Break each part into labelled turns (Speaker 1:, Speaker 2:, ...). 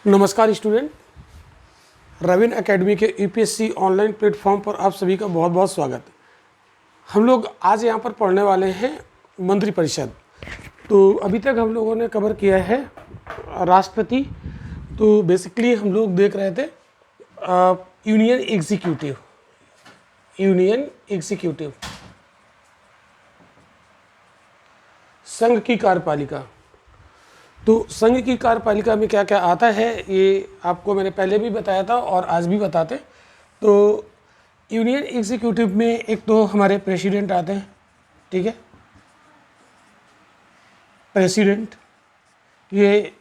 Speaker 1: नमस्कार student, Rabin academy के UPSC online platform पर आप सभी का बहुत बहुत स्वागत। हम लोग आज यहाँ पर पढ़ने वाले हैं मंत्रिपरिषद। तो अभी तक हम लोगों ने कवर किया है राष्ट्रपति। तो बेसिकली हम लोग देख रहे थे यूनियन एग्जीक्यूटिव संघ की कार्यपालिका। तो संघ की कार्यपालिका में क्या क्या आता है ये आपको मैंने पहले भी बताया था और आज भी बताते। तो यूनियन एग्जीक्यूटिव में एक तो हमारे प्रेसिडेंट आते हैं, ठीक है। प्रेसिडेंट ये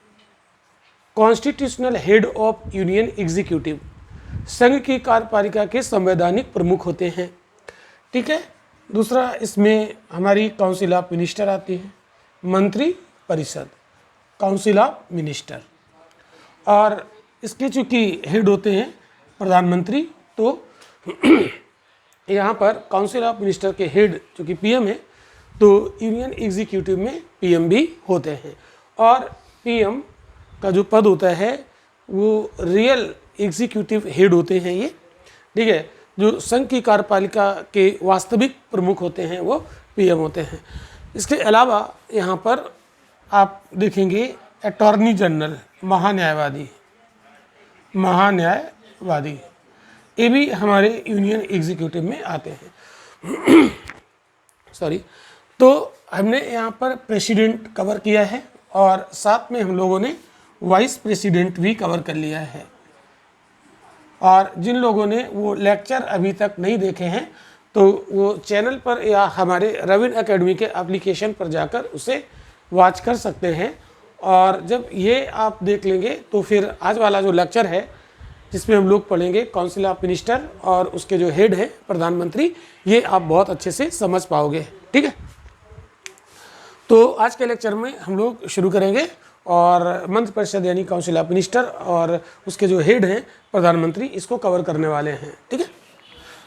Speaker 1: constitutional head of union executive, संघ की कार्यपालिका के संवैधानिक प्रमुख होते हैं, ठीक है। दूसरा इसमें हमारी काउंसिल ऑफ मिनिस्टर आती है, मंत्री परिषद, काउंसिल ऑफ मिनिस्टर। और इसके चूँकि हेड होते हैं प्रधानमंत्री, तो यहाँ पर काउंसिल ऑफ मिनिस्टर के हेड चूँकि पीएम है, तो यूनियन एग्जीक्यूटिव में पीएम भी होते हैं। और पीएम का जो पद होता है वो रियल एग्जीक्यूटिव हेड होते हैं ये, ठीक है। जो संघ की कार्यपालिका के वास्तविक प्रमुख होते हैं वो पीएम होते हैं। इसके अलावा यहाँ पर आप देखेंगे अटॉर्नी जनरल, महान्यायवादी, ये भी हमारे यूनियन एग्जीक्यूटिव में आते हैं। सॉरी। तो हमने यहाँ पर प्रेसिडेंट कवर किया है और साथ में हम लोगों ने वाइस प्रेसिडेंट भी कवर कर लिया है। और जिन लोगों ने वो लेक्चर अभी तक नहीं देखे हैं तो वो चैनल पर या हमारे रविन एकेडमी के एप्लीकेशन पर जाकर उसे वॉच कर सकते हैं। और जब ये आप देख लेंगे तो फिर आज वाला जो लेक्चर है जिसमें हम लोग पढ़ेंगे काउंसिल ऑफ मिनिस्टर और उसके जो हेड है प्रधानमंत्री, ये आप बहुत अच्छे से समझ पाओगे, ठीक है। तो आज के लेक्चर में हम लोग शुरू करेंगे और मंत्रिपरिषद यानी काउंसिल ऑफ मिनिस्टर और उसके जो हेड हैं प्रधानमंत्री, इसको कवर करने वाले हैं, ठीक है।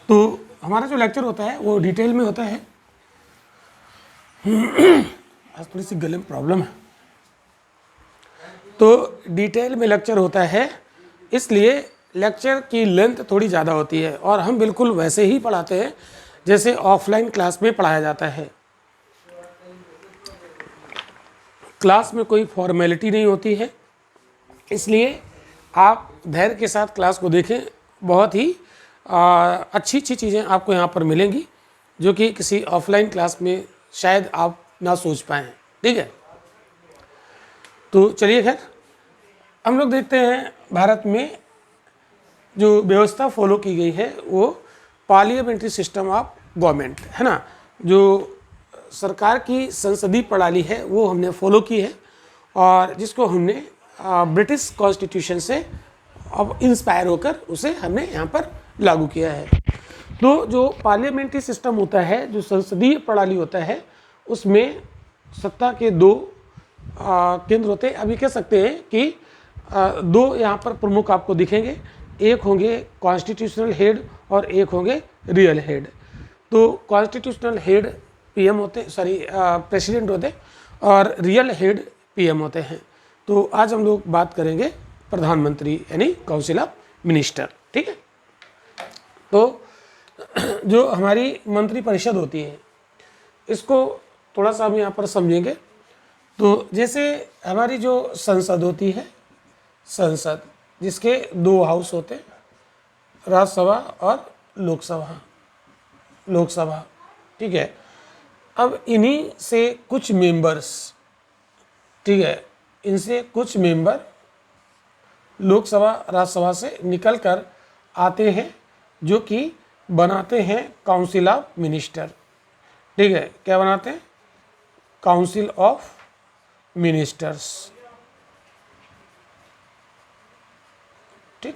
Speaker 1: तो हमारा जो लेक्चर होता है वो डिटेल में होता है। आज थोड़ी सी गले में प्रॉब्लम है, तो डिटेल में लेक्चर होता है, इसलिए लेक्चर की लेंथ थोड़ी ज़्यादा होती है। और हम बिल्कुल वैसे ही पढ़ाते हैं जैसे ऑफलाइन क्लास में पढ़ाया जाता है। क्लास में कोई फॉर्मेलिटी नहीं होती है, इसलिए आप धैर्य के साथ क्लास को देखें। बहुत ही अच्छी अच्छी चीज़ें आपको यहाँ पर मिलेंगी जो कि किसी ऑफलाइन क्लास में शायद आप ना सोच पाएँ, ठीक है। तो चलिए खैर हम लोग देखते हैं भारत में जो व्यवस्था फॉलो की गई है वो पार्लियामेंट्री सिस्टम ऑफ गवर्नमेंट है ना। जो सरकार की संसदीय प्रणाली है वो हमने फॉलो की है और जिसको हमने ब्रिटिश कॉन्स्टिट्यूशन से अब इंस्पायर होकर उसे हमने यहाँ पर लागू किया है। तो जो पार्लियामेंट्री सिस्टम होता है, जो संसदीय प्रणाली होता है, उसमें सत्ता के दो केंद्र होते हैं। अभी कह सकते हैं कि दो यहाँ पर प्रमुख आपको दिखेंगे, एक होंगे कॉन्स्टिट्यूशनल हेड और एक होंगे रियल हेड। तो कॉन्स्टिट्यूशनल हेड पीएम होते, प्रेसिडेंट होते और रियल हेड पीएम होते हैं। तो आज हम लोग बात करेंगे प्रधानमंत्री यानी काउंसिल ऑफ मिनिस्टर, ठीक है। तो जो हमारी मंत्रिपरिषद होती है इसको थोड़ा सा हम यहाँ पर समझेंगे। तो जैसे हमारी जो संसद होती है, संसद जिसके दो हाउस होते हैं, राज्यसभा और लोकसभा, ठीक है। अब इन्हीं से कुछ मेंबर्स, ठीक है, इनसे कुछ मेंबर लोकसभा राज्यसभा से निकल कर आते हैं जो कि बनाते हैं काउंसिल ऑफ मिनिस्टर, ठीक है। क्या बनाते हैं? काउंसिल ऑफ मिनिस्टर्स, ठीक।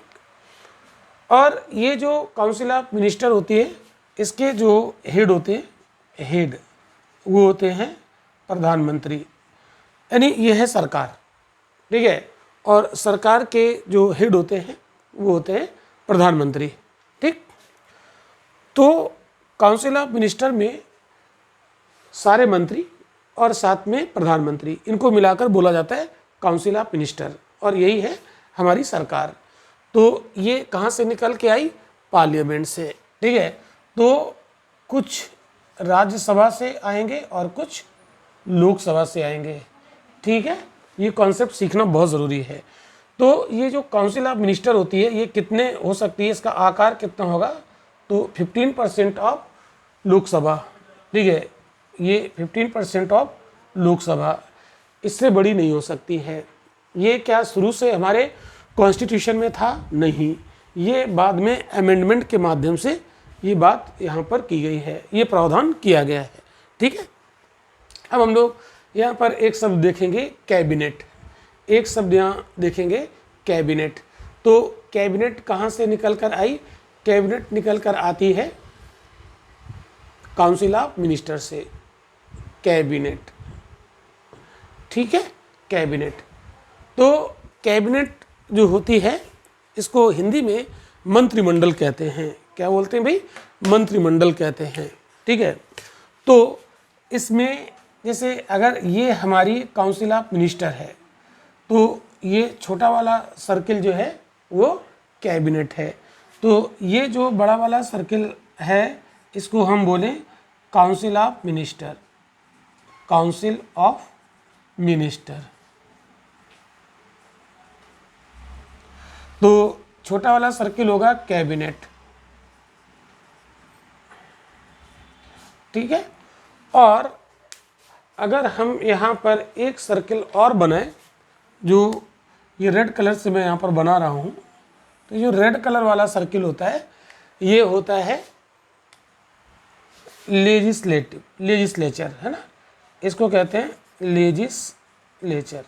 Speaker 1: और ये जो काउंसिल ऑफ मिनिस्टर होती है इसके जो हेड होते हैं, वो होते हैं प्रधानमंत्री, यानी ये है सरकार, ठीक है। और सरकार के जो हेड होते हैं वो होते हैं प्रधानमंत्री, ठीक। तो काउंसिल ऑफ मिनिस्टर में सारे मंत्री और साथ में प्रधानमंत्री, इनको मिलाकर बोला जाता है काउंसिल ऑफ मिनिस्टर। और यही है हमारी सरकार। तो ये कहाँ से निकल के आई? पार्लियामेंट से, ठीक है। तो कुछ राज्यसभा से आएंगे और कुछ लोकसभा से आएंगे, ठीक है। ये कॉन्सेप्ट सीखना बहुत ज़रूरी है। तो ये जो काउंसिल ऑफ मिनिस्टर होती है, ये कितने हो सकती है, इसका आकार कितना होगा? तो 15% ऑफ लोकसभा, ठीक है। ये 15% ऑफ लोकसभा, इससे बड़ी नहीं हो सकती है। ये क्या शुरू से हमारे कॉन्स्टिट्यूशन में था? नहीं, ये बाद में अमेंडमेंट के माध्यम से ये बात यहाँ पर की गई है, ये प्रावधान किया गया है, ठीक है। अब हम लोग यहाँ पर एक शब्द देखेंगे, कैबिनेट। एक शब्द यहाँ देखेंगे, कैबिनेट। तो कैबिनेट कहाँ से निकल कर आई? कैबिनेट निकल कर आती है काउंसिल ऑफ मिनिस्टर से, कैबिनेट, ठीक है, कैबिनेट। तो कैबिनेट जो होती है, इसको हिंदी में मंत्रिमंडल कहते हैं। क्या बोलते हैं भाई? मंत्रिमंडल कहते हैं, ठीक है। तो इसमें जैसे अगर ये हमारी काउंसिल ऑफ मिनिस्टर है, तो ये छोटा वाला सर्किल जो है वो कैबिनेट है। तो ये जो बड़ा वाला सर्किल है, इसको हम बोलें council of minister, council of minister. तो छोटा वाला सर्किल होगा कैबिनेट, ठीक है। और अगर हम यहाँ पर एक सर्किल और बनाएं, जो ये रेड कलर से मैं यहाँ पर बना रहा हूँ, तो जो रेड कलर वाला सर्किल होता है, ये होता है लेजिस्लेचर, है ना, इसको कहते हैं लेजिस्लेचर।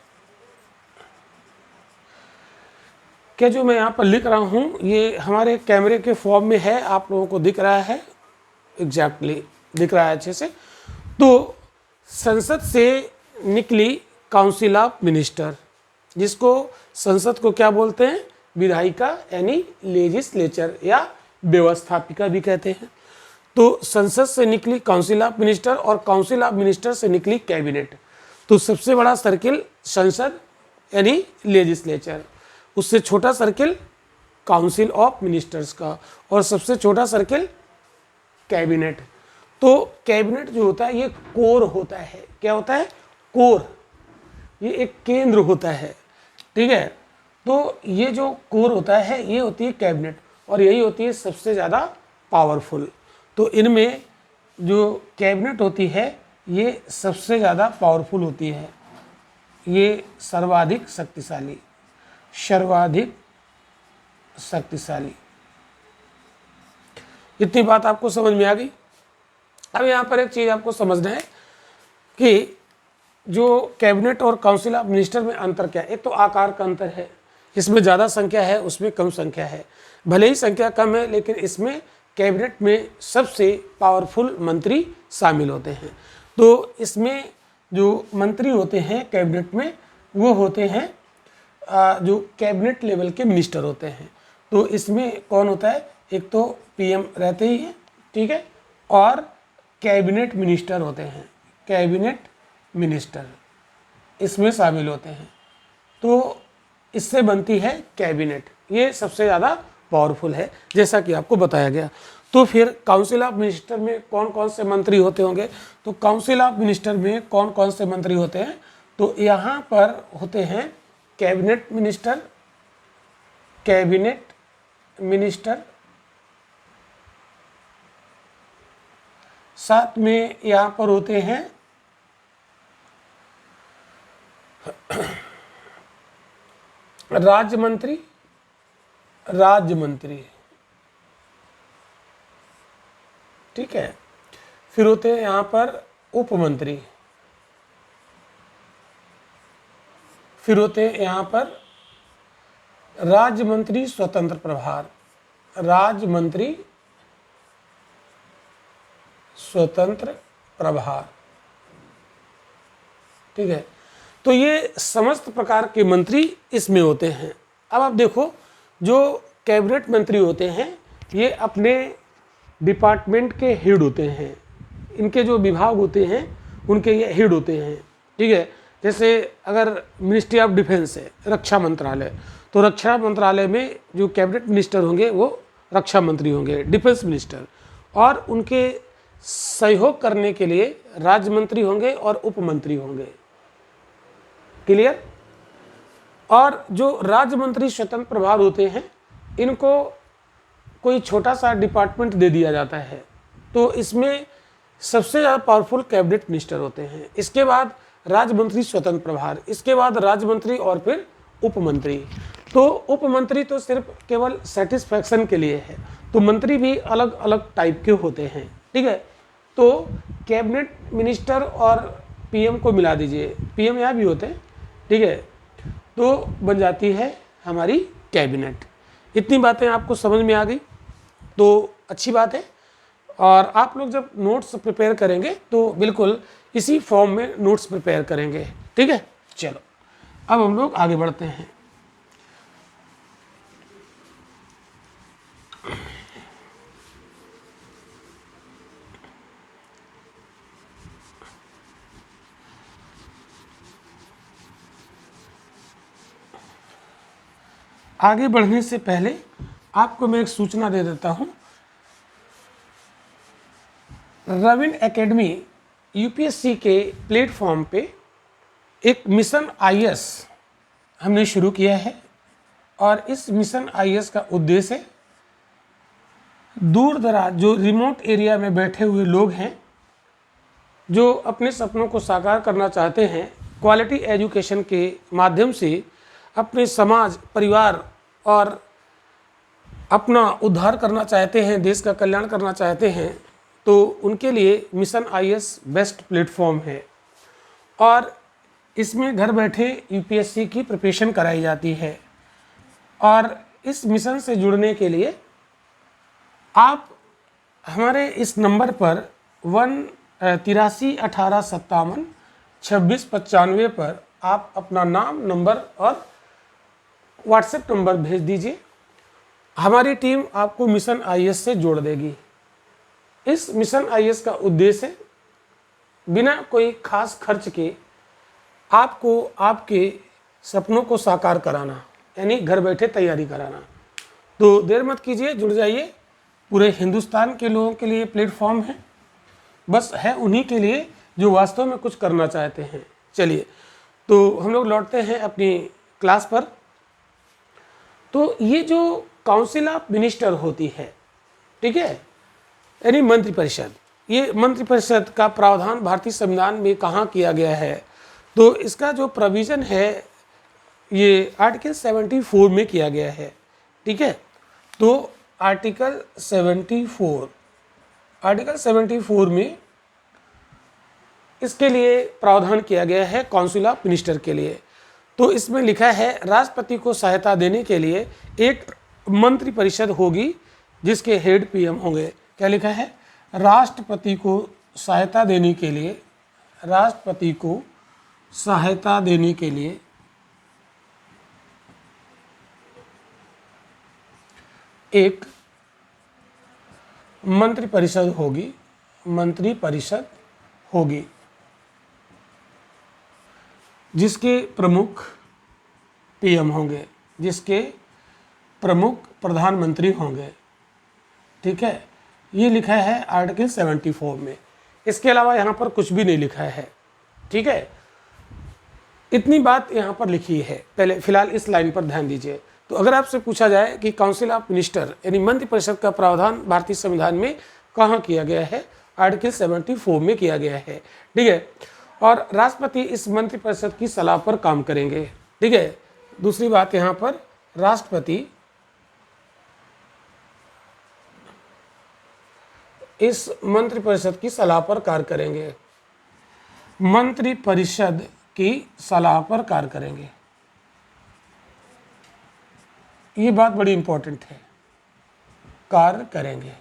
Speaker 1: क्या जो मैं यहाँ पर लिख रहा हूँ, ये हमारे कैमरे के फॉर्म में है, आप लोगों को दिख रहा है? एग्जैक्टली दिख रहा है अच्छे से। तो संसद से निकली काउंसिल ऑफ मिनिस्टर, जिसको संसद को क्या बोलते हैं? विधायिका, यानी लेजिस्लेचर या व्यवस्थापिका भी कहते हैं। तो संसद से निकली काउंसिल ऑफ मिनिस्टर और काउंसिल ऑफ मिनिस्टर से निकली कैबिनेट। तो सबसे बड़ा सर्किल संसद यानी लेजिस्लेचर, उससे छोटा सर्किल काउंसिल ऑफ मिनिस्टर्स का, और सबसे छोटा सर्किल कैबिनेट। तो कैबिनेट जो होता है ये कोर होता है। क्या होता है? कोर, ये एक केंद्र होता है, ठीक है। तो ये जो कोर होता है, ये होती है कैबिनेट, और यही होती है सबसे ज़्यादा पावरफुल। तो इनमें जो कैबिनेट होती है, ये सबसे ज़्यादा पावरफुल होती है, ये सर्वाधिक शक्तिशाली, सर्वाधिक शक्तिशाली। इतनी बात आपको समझ में आ गई। अब यहाँ पर एक चीज़ आपको समझना है कि जो कैबिनेट और काउंसिल ऑफ मिनिस्टर में अंतर क्या है। एक तो आकार का अंतर है, इसमें ज़्यादा संख्या है, उसमें कम संख्या है। भले ही संख्या कम है, लेकिन इसमें कैबिनेट में सबसे पावरफुल मंत्री शामिल होते हैं। तो इसमें जो मंत्री होते हैं कैबिनेट में, वो होते हैं जो कैबिनेट लेवल के मिनिस्टर होते हैं। तो इसमें कौन होता है? एक तो पीएम रहते ही हैं, ठीक है, और कैबिनेट मिनिस्टर होते हैं, कैबिनेट मिनिस्टर इसमें शामिल होते हैं। तो इससे बनती है कैबिनेट, ये सबसे ज़्यादा पावरफुल है, जैसा कि आपको बताया गया। तो फिर काउंसिल ऑफ मिनिस्टर में कौन कौन से मंत्री होते होंगे? तो काउंसिल ऑफ मिनिस्टर में कौन कौन से मंत्री होते हैं? तो यहाँ पर होते हैं कैबिनेट मिनिस्टर, कैबिनेट मिनिस्टर, साथ में यहाँ पर होते हैं राज्य मंत्री, राज्य मंत्री, ठीक है। फिर होते हैं यहाँ पर उप मंत्री, फिर होते हैं यहाँ पर राज्य मंत्री स्वतंत्र प्रभार, राज्य मंत्री स्वतंत्र प्रभार, ठीक है। तो ये समस्त प्रकार के मंत्री इसमें होते हैं। अब आप देखो, जो कैबिनेट मंत्री होते हैं, ये अपने डिपार्टमेंट के हेड होते हैं, इनके जो विभाग होते हैं उनके ये हेड होते हैं, ठीक है। जैसे अगर मिनिस्ट्री ऑफ डिफेंस है, रक्षा मंत्रालय, तो रक्षा मंत्रालय में जो कैबिनेट मिनिस्टर होंगे वो रक्षा मंत्री होंगे, डिफेंस मिनिस्टर, और उनके सहयोग करने के लिए राज्य मंत्री होंगे और उप मंत्री होंगे। क्लियर? और जो राज्य मंत्री स्वतंत्र प्रभार होते हैं, इनको कोई छोटा सा डिपार्टमेंट दे दिया जाता है, तो इसमें सबसे ज़्यादा पावरफुल कैबिनेट मिनिस्टर होते हैं। इसके बाद राज्य मंत्री स्वतंत्र प्रभार, इसके बाद राज्य मंत्री और फिर उप मंत्री। तो उप मंत्री तो सिर्फ केवल सेटिस्फैक्शन के लिए है, तो मंत्री भी अलग अलग टाइप के होते हैं। ठीक है, तो कैबिनेट मिनिस्टर और पीएम को मिला दीजिए, पीएम यहाँ भी होते हैं। ठीक है, तो बन जाती है हमारी कैबिनेट। इतनी बातें आपको समझ में आ गई तो अच्छी बात है। और आप लोग जब नोट्स प्रिपेयर करेंगे तो बिल्कुल इसी फॉर्म में नोट्स प्रिपेयर करेंगे। ठीक है, चलो अब हम लोग आगे बढ़ते हैं। आगे बढ़ने से पहले आपको मैं एक सूचना दे देता हूं। रविन एकेडमी यूपीएससी के प्लेटफॉर्म पे एक मिशन आईएएस हमने शुरू किया है, और इस मिशन आईएएस का उद्देश्य है दूर दराज जो रिमोट एरिया में बैठे हुए लोग हैं, जो अपने सपनों को साकार करना चाहते हैं, क्वालिटी एजुकेशन के माध्यम से अपने समाज, परिवार और अपना उद्धार करना चाहते हैं, देश का कल्याण करना चाहते हैं, तो उनके लिए मिशन आईएएस बेस्ट प्लेटफॉर्म है। और इसमें घर बैठे यूपीएससी की प्रिपरेशन कराई जाती है। और इस मिशन से जुड़ने के लिए आप हमारे इस नंबर पर 8318572695 पर आप अपना नाम, नंबर और व्हाट्सएप नंबर भेज दीजिए। हमारी टीम आपको मिशन आईएएस से जोड़ देगी। इस मिशन आईएएस का उद्देश्य बिना कोई खास खर्च के आपको आपके सपनों को साकार कराना, यानी घर बैठे तैयारी कराना। तो देर मत कीजिए, जुड़ जाइए। पूरे हिंदुस्तान के लोगों के लिए प्लेटफॉर्म है, बस है उन्हीं के लिए जो वास्तव में कुछ करना चाहते हैं। चलिए, तो हम लोग लौटते हैं अपनी क्लास पर। तो ये जो काउंसिल ऑफ मिनिस्टर होती है, ठीक है, यानी मंत्रिपरिषद, ये मंत्रिपरिषद का प्रावधान भारतीय संविधान में कहाँ किया गया है? तो इसका जो प्रोविज़न है ये आर्टिकल 74 में किया गया है। ठीक है, तो आर्टिकल 74 में इसके लिए प्रावधान किया गया है काउंसिल ऑफ मिनिस्टर के लिए। तो इसमें लिखा है राष्ट्रपति को सहायता देने के लिए एक मंत्रिपरिषद होगी जिसके हेड पीएम होंगे। क्या लिखा है? राष्ट्रपति को सहायता देने के लिए, राष्ट्रपति को सहायता देने के लिए एक मंत्रिपरिषद होगी, मंत्रिपरिषद होगी जिसके प्रमुख पीएम होंगे, जिसके प्रमुख प्रधानमंत्री होंगे। ठीक है, ये लिखा है आर्टिकल 74 में। इसके अलावा यहाँ पर कुछ भी नहीं लिखा है। ठीक है, इतनी बात यहाँ पर लिखी है। पहले फिलहाल इस लाइन पर ध्यान दीजिए। तो अगर आपसे पूछा जाए कि काउंसिल ऑफ मिनिस्टर यानी मंत्रिपरिषद का प्रावधान भारतीय संविधान में कहाँ किया गया है? आर्टिकल 74 में किया गया है। ठीक है, और राष्ट्रपति इस मंत्रिपरिषद की सलाह पर काम करेंगे। ठीक है, दूसरी बात यहाँ पर, राष्ट्रपति इस मंत्रिपरिषद की सलाह पर कार्य करेंगे, मंत्रिपरिषद की सलाह पर कार्य करेंगे। ये बात बड़ी इंपॉर्टेंट है, कार्य करेंगे।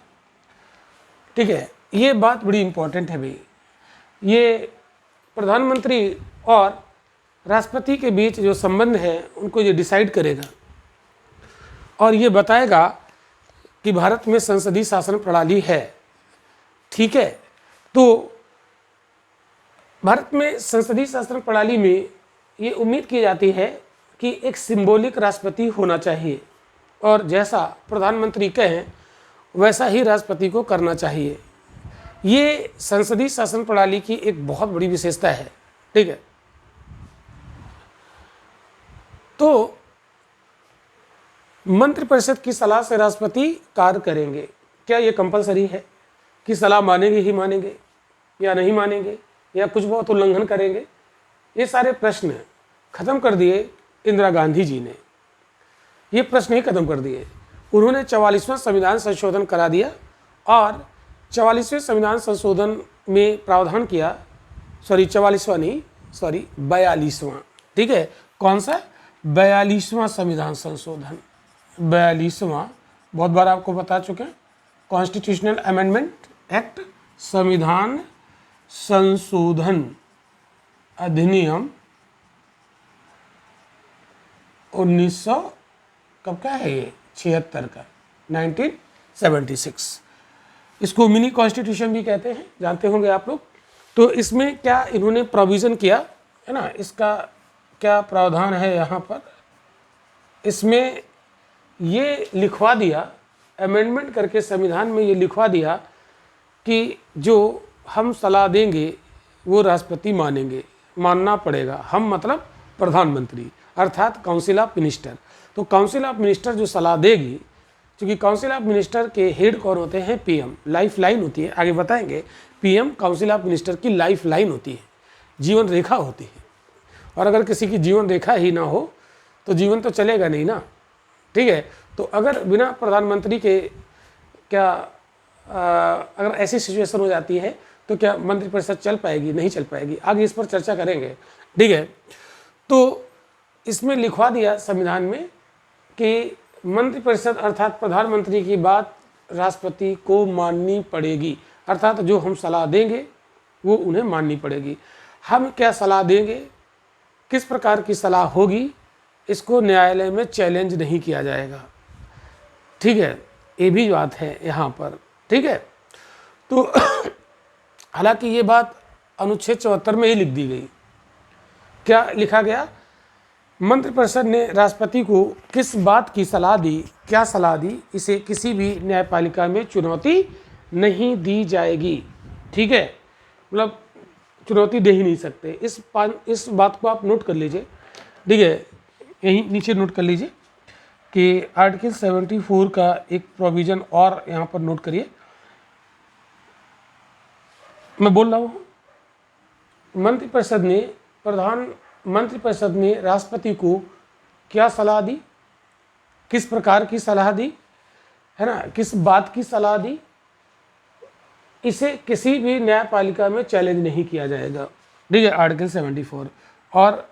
Speaker 1: ठीक है, ये बात बड़ी इंपॉर्टेंट है भाई। ये प्रधानमंत्री और राष्ट्रपति के बीच जो संबंध है उनको ये डिसाइड करेगा और ये बताएगा कि भारत में संसदीय शासन प्रणाली है। ठीक है, तो भारत में संसदीय शासन प्रणाली में ये उम्मीद की जाती है कि एक सिंबॉलिक राष्ट्रपति होना चाहिए और जैसा प्रधानमंत्री कहें वैसा ही राष्ट्रपति को करना चाहिए। ये संसदीय शासन प्रणाली की एक बहुत बड़ी विशेषता है। ठीक है, तो मंत्रिपरिषद की सलाह से राष्ट्रपति कार्य करेंगे। क्या ये कंपलसरी है कि सलाह मानेंगे ही मानेंगे या नहीं मानेंगे या कुछ बहुत उल्लंघन करेंगे? ये सारे प्रश्न खत्म कर दिए इंदिरा गांधी जी ने। ये प्रश्न ही खत्म कर दिए। उन्होंने 44वां संविधान संशोधन करा दिया और 44वें संविधान संशोधन में प्रावधान किया, 44वां नहीं, 42वां। ठीक है, कौन सा? 42वां संविधान संशोधन। 42वां बहुत बार आपको बता चुके हैं। कॉन्स्टिट्यूशनल अमेंडमेंट एक्ट, संविधान संशोधन अधिनियम 1900 कब का है ये? 76 का, 1976। इसको मिनी कॉन्स्टिट्यूशन भी कहते हैं, जानते होंगे आप लोग। तो इसमें क्या इन्होंने प्रोविज़न किया है ना, इसका क्या प्रावधान है यहाँ पर? इसमें ये लिखवा दिया, अमेंडमेंट करके संविधान में ये लिखवा दिया कि जो हम सलाह देंगे वो राष्ट्रपति मानेंगे, मानना पड़ेगा। हम मतलब प्रधानमंत्री, अर्थात काउंसिल ऑफ मिनिस्टर। तो काउंसिल ऑफ मिनिस्टर जो सलाह देगी, क्योंकि काउंसिल ऑफ मिनिस्टर के हेड कौन होते हैं? पीएम। लाइफ लाइन होती है, आगे बताएंगे। पीएम काउंसिल ऑफ मिनिस्टर की लाइफ लाइन होती है, जीवन रेखा होती है। और अगर किसी की जीवन रेखा ही ना हो तो जीवन तो चलेगा नहीं ना। ठीक है, तो अगर बिना प्रधानमंत्री के क्या अगर ऐसी सिचुएशन हो जाती है तो क्या मंत्रिपरिषद चल पाएगी? नहीं चल पाएगी। आगे इस पर चर्चा करेंगे। ठीक है, तो इसमें लिखवा दिया संविधान में कि मंत्रिपरिषद अर्थात प्रधानमंत्री की बात राष्ट्रपति को माननी पड़ेगी, अर्थात जो हम सलाह देंगे वो उन्हें माननी पड़ेगी। हम क्या सलाह देंगे, किस प्रकार की सलाह होगी, इसको न्यायालय में चैलेंज नहीं किया जाएगा। ठीक है, ये भी बात है यहाँ पर। ठीक है, तो हालांकि ये बात अनुच्छेद 74 में ही लिख दी गई। क्या लिखा गया? मंत्रिपरिषद ने राष्ट्रपति को किस बात की सलाह दी, क्या सलाह दी, इसे किसी भी न्यायपालिका में चुनौती नहीं दी जाएगी। ठीक है, मतलब चुनौती दे ही नहीं सकते। इस बात को आप नोट कर लीजिए। ठीक है, यहीं नीचे नोट कर लीजिए कि आर्टिकल 74 का एक प्रोविज़न और यहाँ पर नोट करिए। मैं बोल रहा हूँ, मंत्रिपरिषद ने राष्ट्रपति को क्या सलाह दी, किस प्रकार की सलाह दी, है ना, किस बात की सलाह दी, इसे किसी भी न्यायपालिका में चैलेंज नहीं किया जाएगा। ठीक है, आर्टिकल 74। और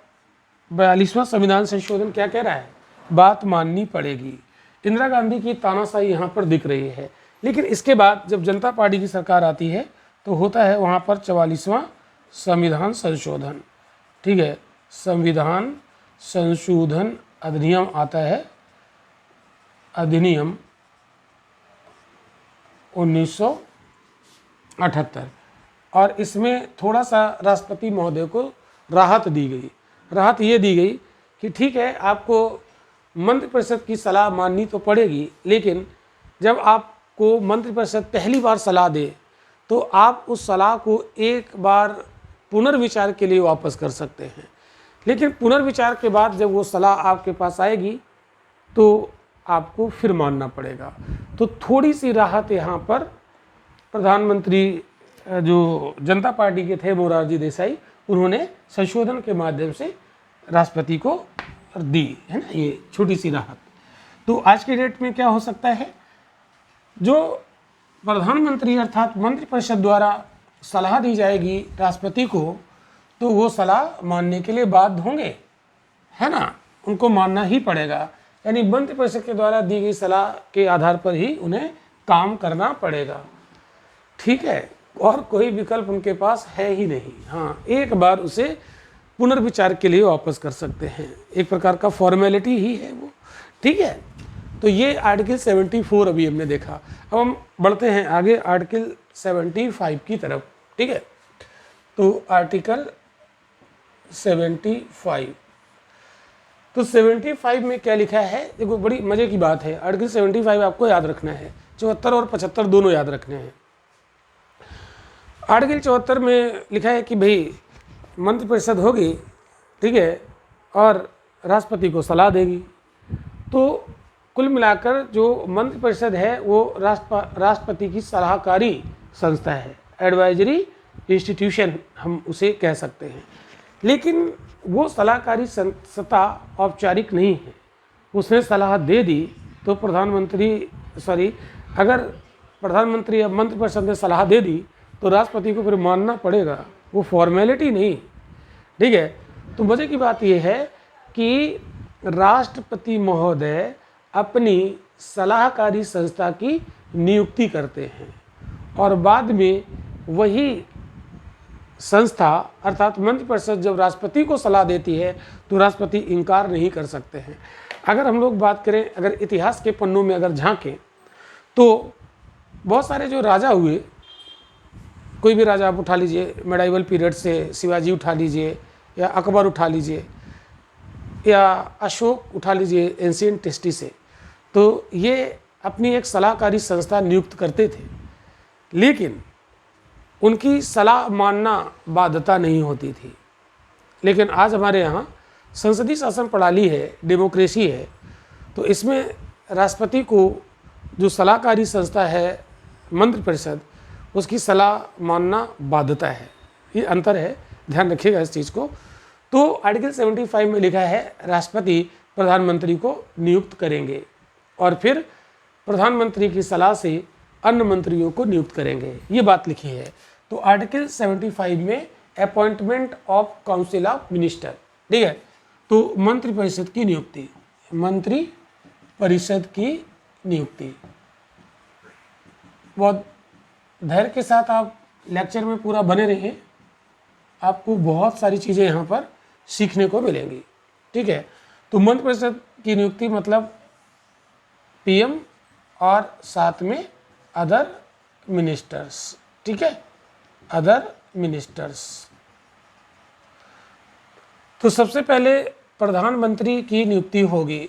Speaker 1: 42वां संविधान संशोधन क्या कह रहा है? बात माननी पड़ेगी। इंदिरा गांधी की तानाशाही यहाँ पर दिख रही है। लेकिन इसके बाद जब जनता पार्टी की सरकार आती है तो होता है वहाँ पर 44वां संविधान संशोधन। ठीक है, संविधान संशोधन अधिनियम आता है, अधिनियम 1978। और इसमें थोड़ा सा राष्ट्रपति महोदय को राहत दी गई। राहत ये दी गई कि ठीक है, आपको मंत्रिपरिषद की सलाह माननी तो पड़ेगी, लेकिन जब आपको मंत्रिपरिषद पहली बार सलाह दे तो आप उस सलाह को एक बार पुनर्विचार के लिए वापस कर सकते हैं। लेकिन पुनर्विचार के बाद जब वो सलाह आपके पास आएगी तो आपको फिर मानना पड़ेगा। तो थोड़ी सी राहत यहाँ पर प्रधानमंत्री जो जनता पार्टी के थे मोरारजी देसाई, उन्होंने संशोधन के माध्यम से राष्ट्रपति को दी, है ना, ये छोटी सी राहत। तो आज के डेट में क्या हो सकता है, जो प्रधानमंत्री अर्थात मंत्रिपरिषद द्वारा सलाह दी जाएगी राष्ट्रपति को, तो वो सलाह मानने के लिए बाध्य होंगे, है ना, उनको मानना ही पड़ेगा। यानी मंत्रिपरिषद के द्वारा दी गई सलाह के आधार पर ही उन्हें काम करना पड़ेगा। ठीक है, और कोई विकल्प उनके पास है ही नहीं। हाँ, एक बार उसे पुनर्विचार के लिए वापस कर सकते हैं, एक प्रकार का फॉर्मेलिटी ही है वो। ठीक है, तो ये आर्टिकल 74 अभी हमने देखा। अब हम बढ़ते हैं आगे आर्टिकल 75 की तरफ। ठीक है, तो आर्टिकल 75, तो 75 में क्या लिखा है, देखो बड़ी मज़े की बात है। आर्टिकल 75 आपको याद रखना है, 74 और 75 दोनों याद रखने हैं। आर्टिकल 74 में लिखा है कि भाई मंत्रिपरिषद होगी, ठीक है, और राष्ट्रपति को सलाह देगी। तो कुल मिलाकर जो मंत्रिपरिषद है वो राष्ट्रपति की सलाहकारी संस्था है, एडवाइजरी इंस्टीट्यूशन हम उसे कह सकते हैं। लेकिन वो सलाहकारी संस्था औपचारिक नहीं है। उसने सलाह दे दी तो अगर प्रधानमंत्री या मंत्रिपरिषद ने सलाह दे दी तो राष्ट्रपति को फिर मानना पड़ेगा, वो फॉर्मेलिटी नहीं, ठीक है। तो मज़े की बात यह है कि राष्ट्रपति महोदय अपनी सलाहकारी संस्था की नियुक्ति करते हैं और बाद में वही संस्था अर्थात मंत्रिपरिषद जब राष्ट्रपति को सलाह देती है तो राष्ट्रपति इनकार नहीं कर सकते हैं। अगर हम लोग बात करें, अगर इतिहास के पन्नों में अगर झांकें तो बहुत सारे जो राजा हुए, कोई भी राजा आप उठा लीजिए, मेडाइवल पीरियड से शिवाजी उठा लीजिए या अकबर उठा लीजिए या अशोक उठा लीजिए एंशिएंट हिस्ट्री से, तो ये अपनी एक सलाहकारी संस्था नियुक्त करते थे, लेकिन उनकी सलाह मानना बाध्यता नहीं होती थी। लेकिन आज हमारे यहाँ संसदीय शासन प्रणाली है, डेमोक्रेसी है, तो इसमें राष्ट्रपति को जो सलाहकारी संस्था है मंत्रिपरिषद, उसकी सलाह मानना बाध्यता है। ये अंतर है, ध्यान रखिएगा इस चीज़ को। तो आर्टिकल 75 में लिखा है राष्ट्रपति प्रधानमंत्री को नियुक्त करेंगे और फिर प्रधानमंत्री की सलाह से अन्य मंत्रियों को नियुक्त करेंगे, ये बात लिखी है। तो आर्टिकल 75 में appointment of council of minister, ठीक है। तो मंत्रिपरिषद की नियुक्ति, मंत्रिपरिषद की नियुक्ति। बहुत धैर्य के साथ आप लेक्चर में पूरा बने रहिए, आपको बहुत सारी चीज़ें यहाँ पर सीखने को मिलेंगी, ठीक है। तो मंत्रिपरिषद की नियुक्ति मतलब पीएम और साथ में अदर मिनिस्टर्स, ठीक है, अदर मिनिस्टर्स। तो सबसे पहले प्रधानमंत्री की नियुक्ति होगी,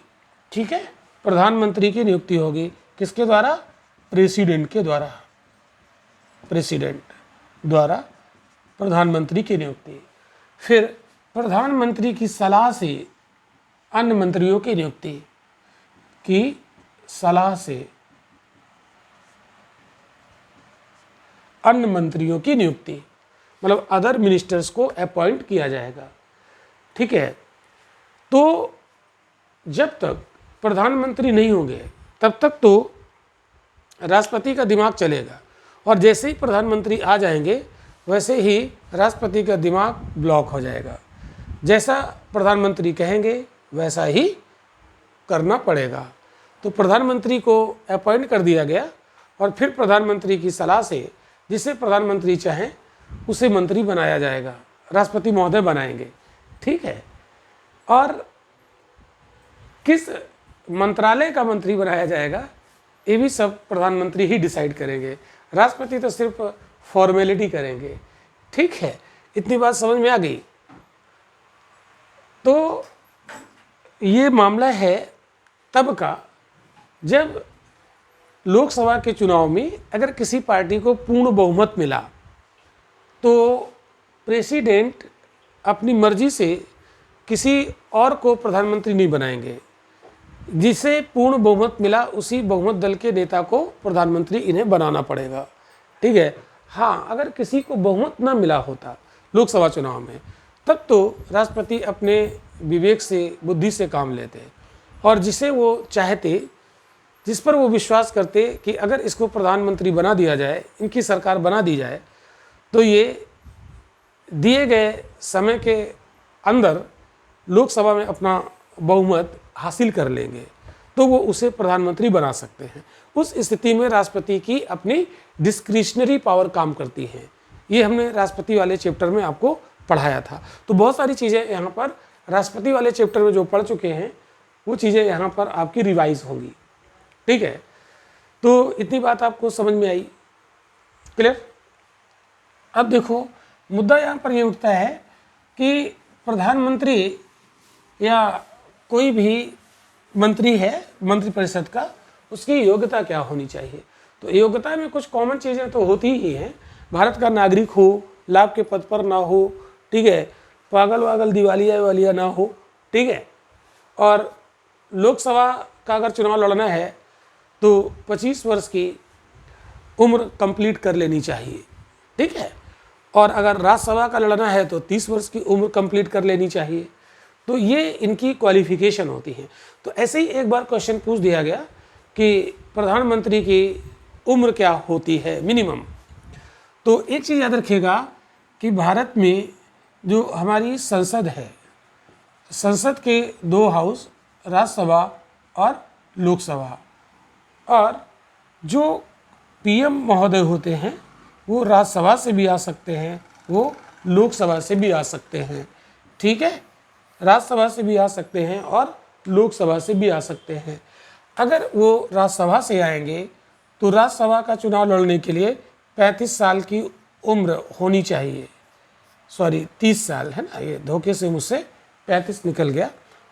Speaker 1: ठीक है, प्रधानमंत्री की नियुक्ति होगी किसके द्वारा? प्रेसिडेंट के द्वारा, प्रेसिडेंट द्वारा प्रधानमंत्री की नियुक्ति। फिर प्रधानमंत्री की सलाह से अन्य मंत्रियों की नियुक्ति, की सलाह से अन्य मंत्रियों की नियुक्ति, मतलब अदर मिनिस्टर्स को अपॉइंट किया जाएगा, ठीक है। तो जब तक प्रधानमंत्री नहीं होंगे तब तक तो राष्ट्रपति का दिमाग चलेगा, और जैसे ही प्रधानमंत्री आ जाएंगे वैसे ही राष्ट्रपति का दिमाग ब्लॉक हो जाएगा। जैसा प्रधानमंत्री कहेंगे वैसा ही करना पड़ेगा। तो प्रधानमंत्री को अपॉइंट कर दिया गया और फिर प्रधानमंत्री की सलाह से जिसे प्रधानमंत्री चाहें उसे मंत्री बनाया जाएगा, राष्ट्रपति महोदय बनाएंगे, ठीक है। और किस मंत्रालय का मंत्री बनाया जाएगा ये भी सब प्रधानमंत्री ही डिसाइड करेंगे, राष्ट्रपति तो सिर्फ फॉर्मेलिटी करेंगे, ठीक है। इतनी बात समझ में आ गई। तो ये मामला है तब का जब लोकसभा के चुनाव में अगर किसी पार्टी को पूर्ण बहुमत मिला तो प्रेसिडेंट अपनी मर्जी से किसी और को प्रधानमंत्री नहीं बनाएंगे, जिसे पूर्ण बहुमत मिला उसी बहुमत दल के नेता को प्रधानमंत्री इन्हें बनाना पड़ेगा, ठीक है। हाँ, अगर किसी को बहुमत ना मिला होता लोकसभा चुनाव में तब तो राष्ट्रपति अपने विवेक से, बुद्धि से काम लेते और जिसे वो चाहते, जिस पर वो विश्वास करते कि अगर इसको प्रधानमंत्री बना दिया जाए, इनकी सरकार बना दी जाए, तो ये दिए गए समय के अंदर लोकसभा में अपना बहुमत हासिल कर लेंगे, तो वो उसे प्रधानमंत्री बना सकते हैं। उस स्थिति में राष्ट्रपति की अपनी डिस्क्रिशनरी पावर काम करती है। ये हमने राष्ट्रपति वाले चैप्टर में आपको पढ़ाया था। तो बहुत सारी चीज़ें यहाँ पर राष्ट्रपति वाले चैप्टर में जो पढ़ चुके हैं वो चीज़ें यहाँ पर आपकी रिवाइज होंगी, ठीक है। तो इतनी बात आपको समझ में आई, क्लियर। अब देखो मुद्दा यहाँ पर ये उठता है कि प्रधानमंत्री या कोई भी मंत्री है मंत्रिपरिषद का, उसकी योग्यता क्या होनी चाहिए। तो योग्यता में कुछ कॉमन चीज़ें तो होती ही हैं। भारत का नागरिक हो, लाभ के पद पर ना हो, ठीक है, पागल वागल दिवालिया वालिया ना हो, ठीक है, और लोकसभा का अगर चुनाव लड़ना है तो 25 वर्ष की उम्र कंप्लीट कर लेनी चाहिए, ठीक है, और अगर राज्यसभा का लड़ना है तो 30 वर्ष की उम्र कंप्लीट कर लेनी चाहिए। तो ये इनकी क्वालिफिकेशन होती है। तो ऐसे ही एक बार क्वेश्चन पूछ दिया गया कि प्रधानमंत्री की उम्र क्या होती है मिनिमम। तो एक चीज़ याद रखिएगा कि भारत में जो हमारी संसद है, संसद के 2 हाउस, राज्यसभा और लोकसभा, और जो पीएम महोदय होते हैं वो राज्यसभा से भी आ सकते हैं, वो लोकसभा से भी आ सकते हैं, ठीक है, राज्यसभा से भी आ सकते हैं और लोकसभा से भी आ सकते हैं। अगर वो राज्यसभा से आएंगे तो राज्यसभा का चुनाव लड़ने के लिए 35 साल की उम्र होनी चाहिए, सॉरी 30 साल है ना, ये धोखे से मुझसे 35 निकल गया।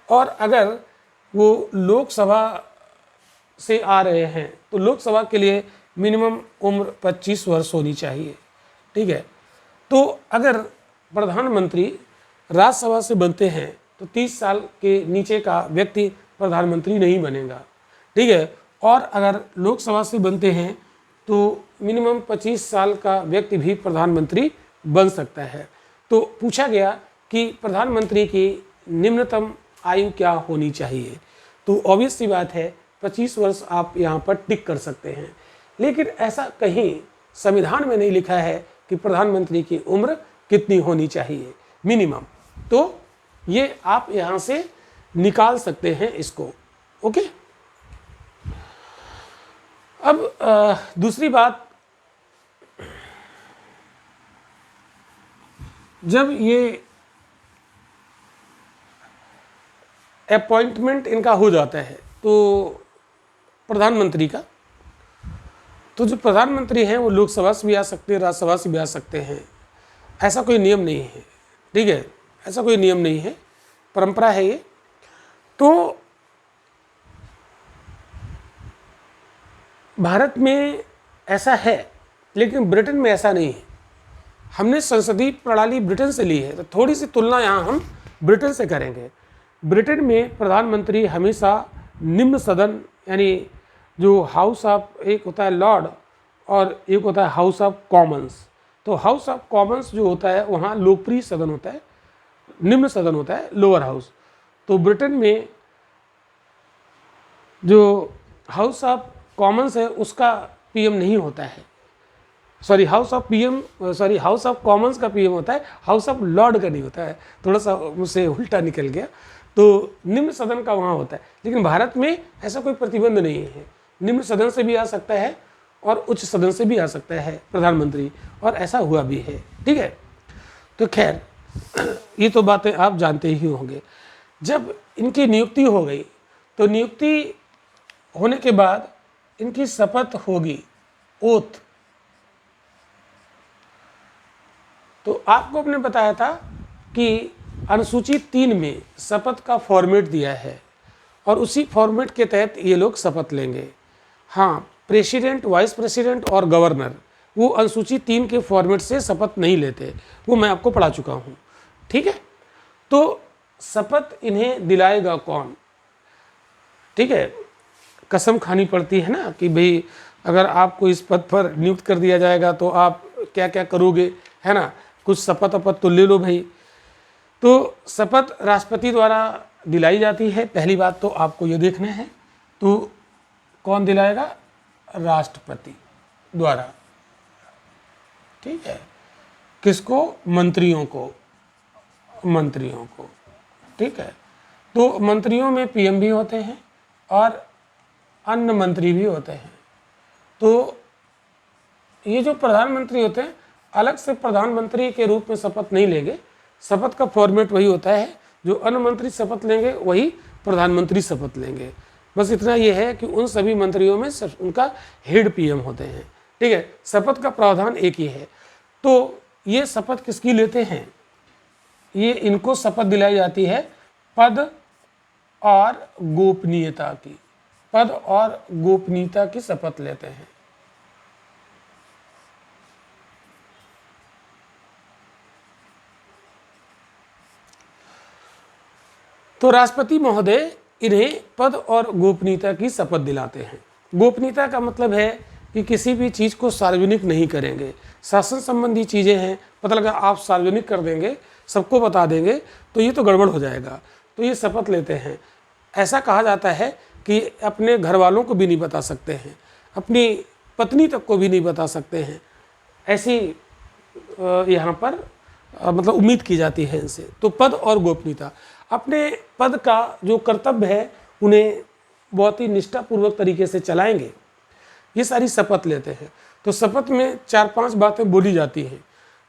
Speaker 1: और अगर वो लोकसभा से आ रहे हैं तो लोकसभा के लिए मिनिमम उम्र 25 वर्ष होनी चाहिए, ठीक है। तो अगर प्रधानमंत्री राज्यसभा से बनते हैं तो 30 साल के नीचे का व्यक्ति प्रधानमंत्री नहीं बनेगा, ठीक है, और अगर लोकसभा से बनते हैं तो मिनिमम 25 साल का व्यक्ति भी प्रधानमंत्री बन सकता है। तो पूछा गया कि प्रधानमंत्री की निम्नतम आयु क्या होनी चाहिए, तो ऑब्वियस सी बात है 25 वर्ष आप यहाँ पर टिक कर सकते हैं। लेकिन ऐसा कहीं संविधान में नहीं लिखा है कि प्रधानमंत्री की उम्र कितनी होनी चाहिए मिनिमम। तो ये आप यहाँ से निकाल सकते हैं इसको, ओके। अब दूसरी बात, जब ये अपॉइंटमेंट इनका हो जाता है तो प्रधानमंत्री का, तो जो प्रधानमंत्री हैं वो लोकसभा से भी आ सकते हैं, राज्यसभा से भी आ सकते हैं। ऐसा कोई नियम नहीं है, ठीक है, ऐसा कोई नियम नहीं है, परंपरा है ये। तो भारत में ऐसा है लेकिन ब्रिटेन में ऐसा नहीं है। हमने संसदीय प्रणाली ब्रिटेन से ली है, तो थोड़ी सी तुलना यहाँ हम ब्रिटेन से करेंगे। ब्रिटेन में प्रधानमंत्री हमेशा निम्न सदन, यानी जो हाउस ऑफ, एक होता है लॉर्ड और एक होता है हाउस ऑफ कॉमन्स। तो हाउस ऑफ कॉमन्स जो होता है वहाँ लोकप्रिय सदन होता है, निम्न सदन होता है लोअर हाउस। तो ब्रिटेन में जो हाउस ऑफ कॉमन्स है उसका पीएम नहीं होता है, सॉरी हाउस ऑफ कॉमन्स का पीएम होता है, हाउस ऑफ लॉर्ड का नहीं होता है। थोड़ा सा मुझसे उल्टा निकल गया। तो निम्न सदन का वहाँ होता है, लेकिन भारत में ऐसा कोई प्रतिबंध नहीं है। निम्न सदन से भी आ सकता है और उच्च सदन से भी आ सकता है प्रधानमंत्री, और ऐसा हुआ भी है, ठीक है। तो खैर ये तो बातें आप जानते ही होंगे। जब इनकी नियुक्ति हो गई तो नियुक्ति होने के बाद इनकी शपथ होगी, ओथ। तो आपको अपने बताया था कि अनुसूची 3 में शपथ का फॉर्मेट दिया है और उसी फॉर्मेट के तहत ये लोग शपथ लेंगे। हाँ, प्रेसिडेंट, वाइस प्रेसिडेंट और गवर्नर वो अनुसूची 3 के फॉर्मेट से शपथ नहीं लेते, वो मैं आपको पढ़ा चुका हूँ, ठीक है। तो शपथ इन्हें दिलाएगा कौन, ठीक है। कसम खानी पड़ती है ना कि भाई अगर आपको इस पद पर नियुक्त कर दिया जाएगा तो आप क्या क्या करोगे, है ना, कुछ शपथ अपत तो ले लो भाई। तो शपथ राष्ट्रपति द्वारा दिलाई जाती है, पहली बात तो आपको ये देखना है। तो कौन दिलाएगा, राष्ट्रपति द्वारा, ठीक है। किसको, मंत्रियों को, मंत्रियों को, ठीक है। तो मंत्रियों में पीएम भी होते हैं और अन्य मंत्री भी होते हैं। तो ये जो प्रधानमंत्री होते हैं अलग से प्रधानमंत्री के रूप में शपथ नहीं लेंगे, शपथ का फॉर्मेट वही होता है, जो अन्य मंत्री शपथ लेंगे वही प्रधानमंत्री शपथ लेंगे। बस इतना ये है कि उन सभी मंत्रियों में उनका हेड पीएम होते हैं, ठीक है। शपथ का प्रावधान एक ही है। तो ये शपथ किसकी लेते हैं? ये इनको शपथ दिलाई जाती है पद और गोपनीयता की। पद और गोपनीयता की शपथ लेते हैं। तो राष्ट्रपति महोदय इन्हें पद और गोपनीयता की शपथ दिलाते हैं। गोपनीयता का मतलब है कि किसी भी चीज़ को सार्वजनिक नहीं करेंगे। शासन संबंधी चीज़ें हैं, पता लगा आप सार्वजनिक कर देंगे, सबको बता देंगे, तो ये तो गड़बड़ हो जाएगा। तो ये शपथ लेते हैं। ऐसा कहा जाता है कि अपने घर वालों को भी नहीं बता सकते हैं, अपनी पत्नी तक को भी नहीं बता सकते हैं। ऐसी यहाँ पर मतलब उम्मीद की जाती है इनसे। तो पद और गोपनीयता, अपने पद का जो कर्तव्य है उन्हें बहुत ही निष्ठापूर्वक तरीके से चलाएंगे, ये सारी शपथ लेते हैं। तो शपथ में 4-5 बातें बोली जाती हैं।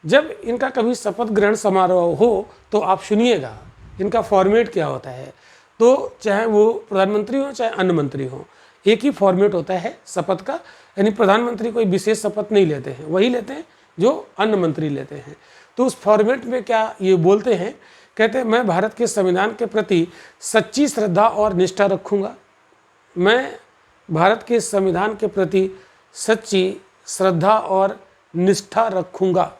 Speaker 1: जब इनका कभी शपथ ग्रहण समारोह हो तो आप सुनिएगा इनका फॉर्मेट क्या होता है। तो चाहे वो प्रधानमंत्री हो चाहे अन्य मंत्री हो, एक ही फॉर्मेट होता है शपथ का। यानी प्रधानमंत्री कोई विशेष शपथ नहीं लेते हैं, वही लेते हैं जो अन्य मंत्री लेते हैं। तो उस फॉर्मेट में क्या ये बोलते हैं, कहते हैं मैं भारत के संविधान के प्रति सच्ची श्रद्धा और निष्ठा रखूँगा। मैं भारत के संविधान के प्रति सच्ची श्रद्धा और निष्ठा रखूँगा।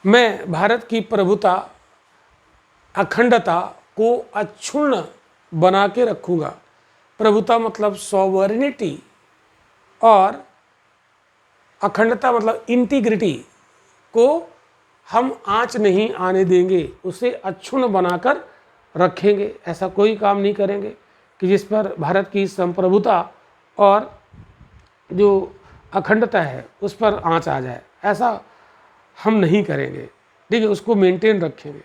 Speaker 1: मैं भारत की प्रभुता अखंडता को अक्षुण्ण बना के रखूँगा। प्रभुता मतलब सॉवरेनिटी और अखंडता मतलब इंटीग्रिटी को हम आँच नहीं आने देंगे, उसे अक्षुण्ण बनाकर रखेंगे। ऐसा कोई काम नहीं करेंगे कि जिस पर भारत की संप्रभुता और जो अखंडता है उस पर आँच आ जाए, ऐसा हम नहीं करेंगे। ठीक है, उसको मेंटेन रखेंगे।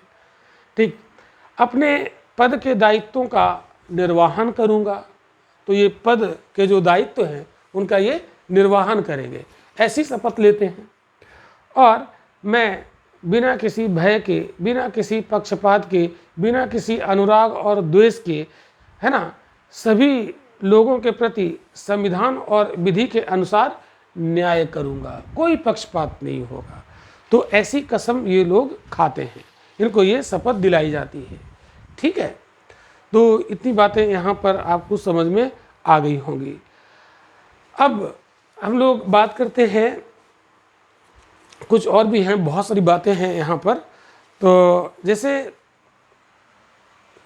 Speaker 1: ठीक, अपने पद के दायित्वों का निर्वहन करूँगा। तो ये पद के जो दायित्व हैं उनका ये निर्वहन करेंगे, ऐसी शपथ लेते हैं। और मैं बिना किसी भय के, बिना किसी पक्षपात के, बिना किसी अनुराग और द्वेष के, है ना, सभी लोगों के प्रति संविधान और विधि के अनुसार न्याय करूँगा, कोई पक्षपात नहीं होगा। तो ऐसी कसम ये लोग खाते हैं, इनको ये शपथ दिलाई जाती है। ठीक है, तो इतनी बातें यहाँ पर आपको समझ में आ गई होंगी। अब हम लोग बात करते हैं, कुछ और भी हैं, बहुत सारी बातें हैं यहाँ पर। तो जैसे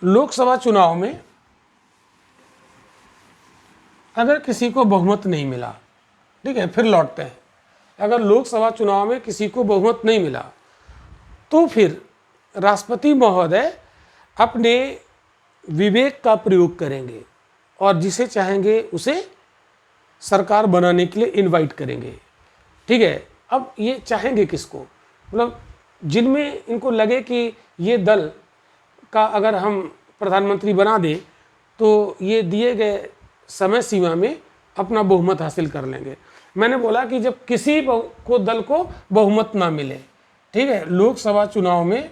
Speaker 1: लोकसभा चुनाव में अगर किसी को बहुमत नहीं मिला, ठीक है, फिर लौटते हैं, अगर लोकसभा चुनाव में किसी को बहुमत नहीं मिला तो फिर राष्ट्रपति महोदय अपने विवेक का प्रयोग करेंगे और जिसे चाहेंगे उसे सरकार बनाने के लिए इनवाइट करेंगे। ठीक है, अब ये चाहेंगे किसको, मतलब जिनमें इनको लगे कि ये दल का अगर हम प्रधानमंत्री बना दें तो ये दिए गए समय सीमा में अपना बहुमत हासिल कर लेंगे। मैंने बोला कि जब किसी को दल को बहुमत ना मिले, ठीक है, लोकसभा चुनाव में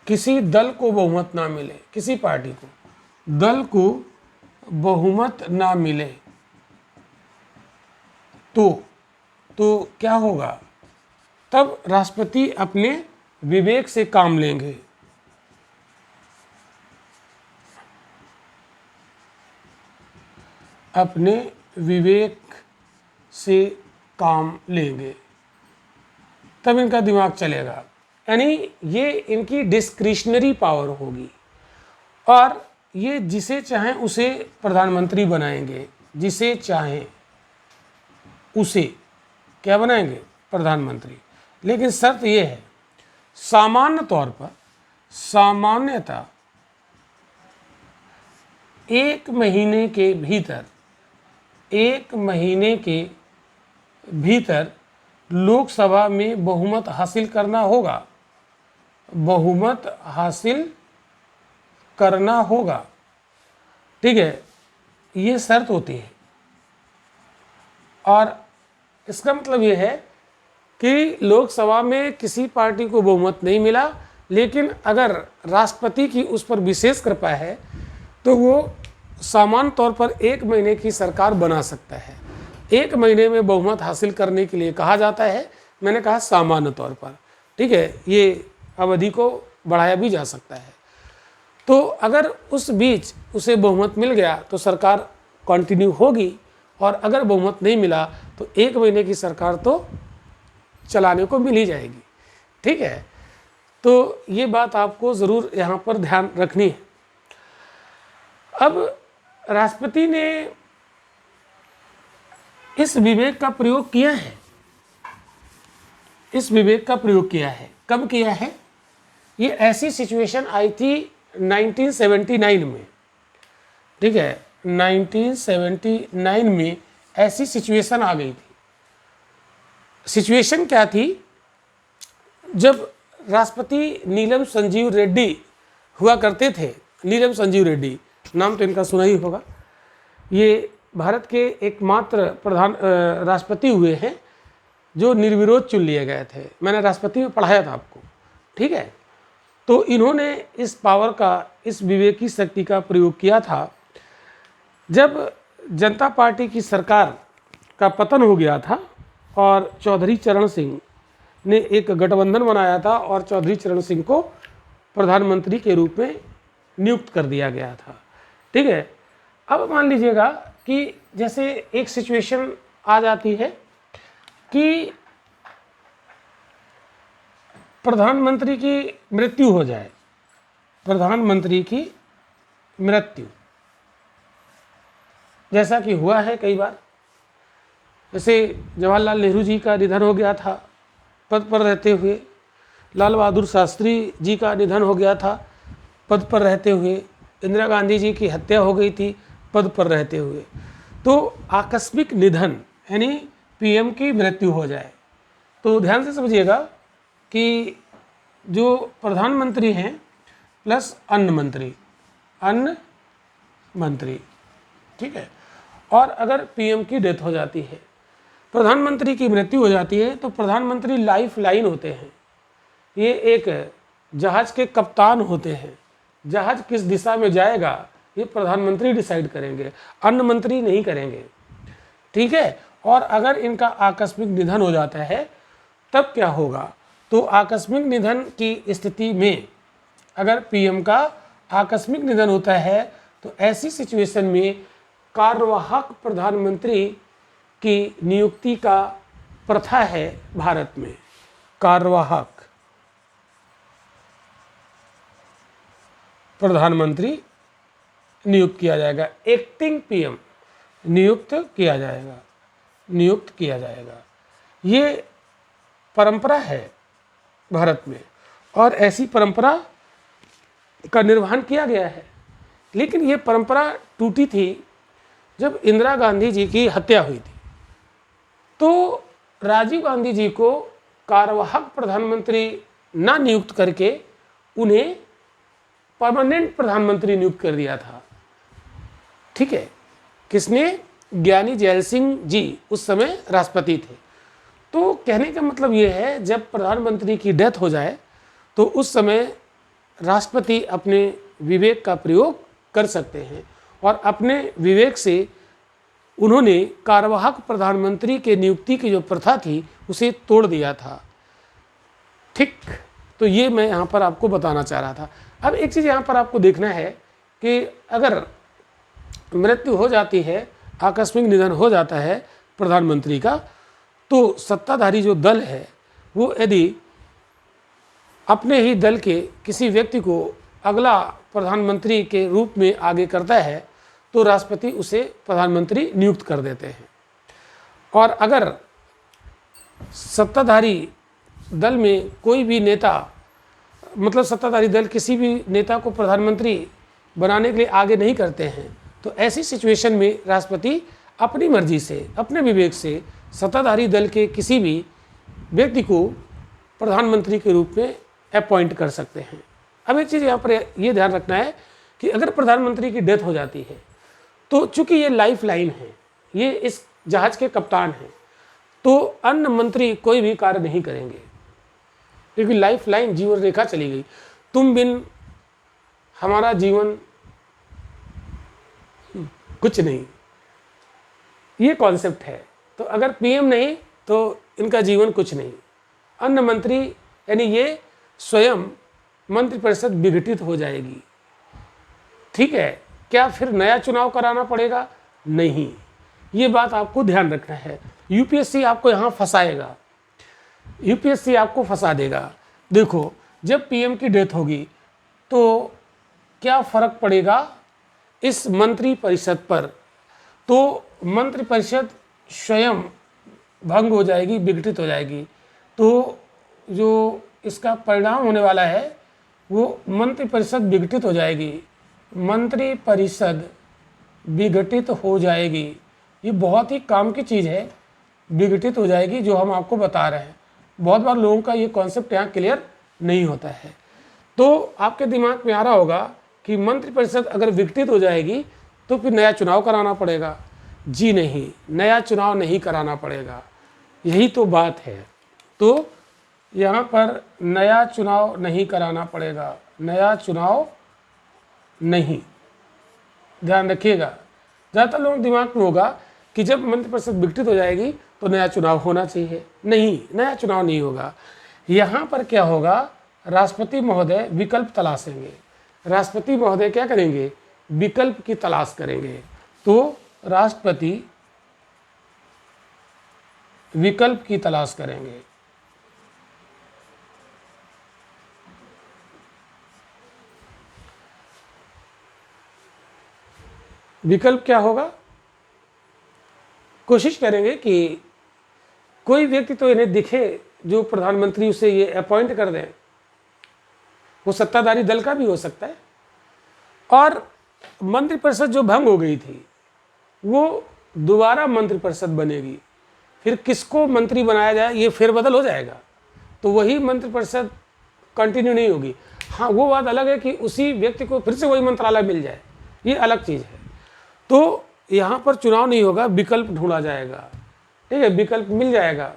Speaker 1: किसी दल को बहुमत ना मिले, किसी पार्टी को दल को बहुमत ना मिले तो क्या होगा, तब राष्ट्रपति अपने विवेक से काम लेंगे। अपने विवेक से काम लेंगे, तब इनका दिमाग चलेगा। यानी ये इनकी डिस्क्रिशनरी पावर होगी और ये जिसे चाहें उसे प्रधानमंत्री बनाएंगे, जिसे चाहें उसे क्या बनाएंगे, प्रधानमंत्री। लेकिन शर्त ये है, सामान्य तौर पर, सामान्यतः 1 महीने के भीतर, 1 महीने के भीतर लोकसभा में बहुमत हासिल करना होगा, बहुमत हासिल करना होगा। ठीक है, ये शर्त होती है। और इसका मतलब ये है कि लोकसभा में किसी पार्टी को बहुमत नहीं मिला, लेकिन अगर राष्ट्रपति की उस पर विशेष कृपा है तो वो सामान्य तौर पर 1 महीने की सरकार बना सकता है। 1 महीने में बहुमत हासिल करने के लिए कहा जाता है। मैंने कहा सामान्य तौर पर, ठीक है, ये अवधि को बढ़ाया भी जा सकता है। तो अगर उस बीच उसे बहुमत मिल गया तो सरकार कंटिन्यू होगी, और अगर बहुमत नहीं मिला तो 1 महीने की सरकार तो चलाने को मिल ही जाएगी, ठीक है। तो ये बात आपको ज़रूर यहाँ पर ध्यान रखनी है। अब राष्ट्रपति ने इस विवेक का प्रयोग किया है, इस विवेक का प्रयोग किया है। कब किया है? ये ऐसी सिचुएशन आई थी 1979 में, ठीक है, 1979 में ऐसी सिचुएशन आ गई थी। सिचुएशन क्या थी? जब राष्ट्रपति नीलम संजीव रेड्डी हुआ करते थे, नीलम संजीव रेड्डी, नाम तो इनका सुना ही होगा, ये भारत के एकमात्र प्रधान राष्ट्रपति हुए हैं जो निर्विरोध चुन लिए गए थे। मैंने राष्ट्रपति में पढ़ाया था आपको, ठीक है। तो इन्होंने इस पावर का, इस विवेकी शक्ति का प्रयोग किया था जब जनता पार्टी की सरकार का पतन हो गया था और चौधरी चरण सिंह ने एक गठबंधन बनाया था और चौधरी चरण सिंह को प्रधानमंत्री के रूप में नियुक्त कर दिया गया था, ठीक है। अब मान लीजिएगा कि जैसे एक सिचुएशन आ जाती है कि प्रधानमंत्री की मृत्यु हो जाए, प्रधानमंत्री की मृत्यु, जैसा कि हुआ है कई बार। जैसे जवाहरलाल नेहरू जी का निधन हो गया था पद पर रहते हुए, लाल बहादुर शास्त्री जी का निधन हो गया था पद पर रहते हुए, इंदिरा गांधी जी की हत्या हो गई थी पद पर रहते हुए। तो आकस्मिक निधन यानी पीएम की मृत्यु हो जाए तो ध्यान से समझिएगा कि जो प्रधानमंत्री हैं प्लस अन्न मंत्री, ठीक है। और अगर पीएम की डेथ हो जाती है, प्रधानमंत्री की मृत्यु हो जाती है, तो प्रधानमंत्री लाइफ लाइन होते हैं। ये एक जहाज के कप्तान होते हैं। जहाज किस दिशा में जाएगा ये प्रधानमंत्री डिसाइड करेंगे, अन्न मंत्री नहीं करेंगे, ठीक है। और अगर इनका आकस्मिक निधन हो जाता है तब क्या होगा? तो आकस्मिक निधन की स्थिति में अगर पीएम का आकस्मिक निधन होता है तो ऐसी सिचुएशन में कार्यवाहक प्रधानमंत्री की नियुक्ति का प्रथा है भारत में। कार्यवाहक प्रधानमंत्री नियुक्त किया जाएगा, एक्टिंग पीएम नियुक्त किया जाएगा। ये परंपरा है भारत में और ऐसी परंपरा का निर्वहन किया गया है। लेकिन ये परंपरा टूटी थी जब इंदिरा गांधी जी की हत्या हुई थी। तो राजीव गांधी जी को कार्यवाहक प्रधानमंत्री ना नियुक्त करके उन्हें परमानेंट प्रधानमंत्री नियुक्त कर दिया था, ठीक है। किसने? ज्ञानी जैल सिंह जी उस समय राष्ट्रपति थे। तो कहने का मतलब ये है जब प्रधानमंत्री की डेथ हो जाए तो उस समय राष्ट्रपति अपने विवेक का प्रयोग कर सकते हैं और अपने विवेक से उन्होंने कार्यवाहक प्रधानमंत्री के नियुक्ति की जो प्रथा थी उसे तोड़ दिया था, ठीक। तो ये मैं यहाँ पर आपको बताना चाह रहा था। अब एक चीज़ यहाँ पर आपको देखना है कि अगर मृत्यु हो जाती है, आकस्मिक निधन हो जाता है प्रधानमंत्री का, तो सत्ताधारी जो दल है वो यदि अपने ही दल के किसी व्यक्ति को अगला प्रधानमंत्री के रूप में आगे करता है तो राष्ट्रपति उसे प्रधानमंत्री नियुक्त कर देते हैं। और अगर सत्ताधारी दल में कोई भी नेता, मतलब सत्ताधारी दल किसी भी नेता को प्रधानमंत्री बनाने के लिए आगे नहीं करते हैं, तो ऐसी सिचुएशन में राष्ट्रपति अपनी मर्जी से, अपने विवेक से सत्ताधारी दल के किसी भी व्यक्ति को प्रधानमंत्री के रूप में अपॉइंट कर सकते हैं। अब एक चीज़ यहाँ पर ये ध्यान रखना है कि अगर प्रधानमंत्री की डेथ हो जाती है तो चूंकि ये लाइफ लाइन है, ये इस जहाज के कप्तान हैं, तो अन्य मंत्री कोई भी कार्य नहीं करेंगे क्योंकि लाइफ लाइन, जीवन रेखा चली गई। तुम बिन हमारा जीवन कुछ नहीं, ये कॉन्सेप्ट है। तो अगर पीएम नहीं तो इनका जीवन कुछ नहीं। अन्य मंत्री यानी ये स्वयं मंत्रिपरिषद विघटित हो जाएगी। ठीक है, क्या फिर नया चुनाव कराना पड़ेगा? नहीं, ये बात आपको ध्यान रखना है। यूपीएससी आपको यहाँ फंसाएगा, यूपीएससी आपको फंसा देगा। देखो, जब पीएम की डेथ होगी तो क्या फर्क पड़ेगा इस मंत्रिपरिषद पर? तो मंत्रिपरिषद स्वयं भंग हो जाएगी, विघटित हो जाएगी। तो जो इसका परिणाम होने वाला है वो मंत्रिपरिषद विघटित हो जाएगी, मंत्रिपरिषद विघटित हो जाएगी। ये बहुत ही काम की चीज़ है, विघटित हो जाएगी, जो हम आपको बता रहे हैं। बहुत बार लोगों का ये कॉन्सेप्ट यहाँ क्लियर नहीं होता है। तो आपके दिमाग में आ रहा होगा कि मंत्रिपरिषद अगर विघटित हो जाएगी तो फिर नया चुनाव कराना पड़ेगा। जी नहीं, नया चुनाव नहीं कराना पड़ेगा, यही तो बात है। तो यहाँ पर नया चुनाव नहीं कराना पड़ेगा, नया चुनाव नहीं, ध्यान रखिएगा। ज़्यादातर लोगों के दिमाग में होगा कि जब मंत्रिपरिषद विघटित हो जाएगी तो नया चुनाव होना चाहिए। नहीं, नया चुनाव नहीं होगा। यहाँ पर क्या होगा, राष्ट्रपति महोदय विकल्प तलाशेंगे। राष्ट्रपति महोदय क्या करेंगे? विकल्प की तलाश करेंगे। तो राष्ट्रपति विकल्प की तलाश करेंगे। विकल्प क्या होगा? कोशिश करेंगे कि कोई व्यक्ति तो इन्हें दिखे जो प्रधानमंत्री उसे ये अपॉइंट कर दें। वो सत्ताधारी दल का भी हो सकता है। और मंत्रिपरिषद जो भंग हो गई थी वो दोबारा मंत्रिपरिषद बनेगी। फिर किसको मंत्री बनाया जाए ये फेरबदल हो जाएगा, तो वही मंत्रिपरिषद कंटिन्यू नहीं होगी। हाँ, वो बात अलग है कि उसी व्यक्ति को फिर से वही मंत्रालय मिल जाए, ये अलग चीज़ है। तो यहाँ पर चुनाव नहीं होगा, विकल्प ढूंढा जाएगा। ठीक है, विकल्प मिल जाएगा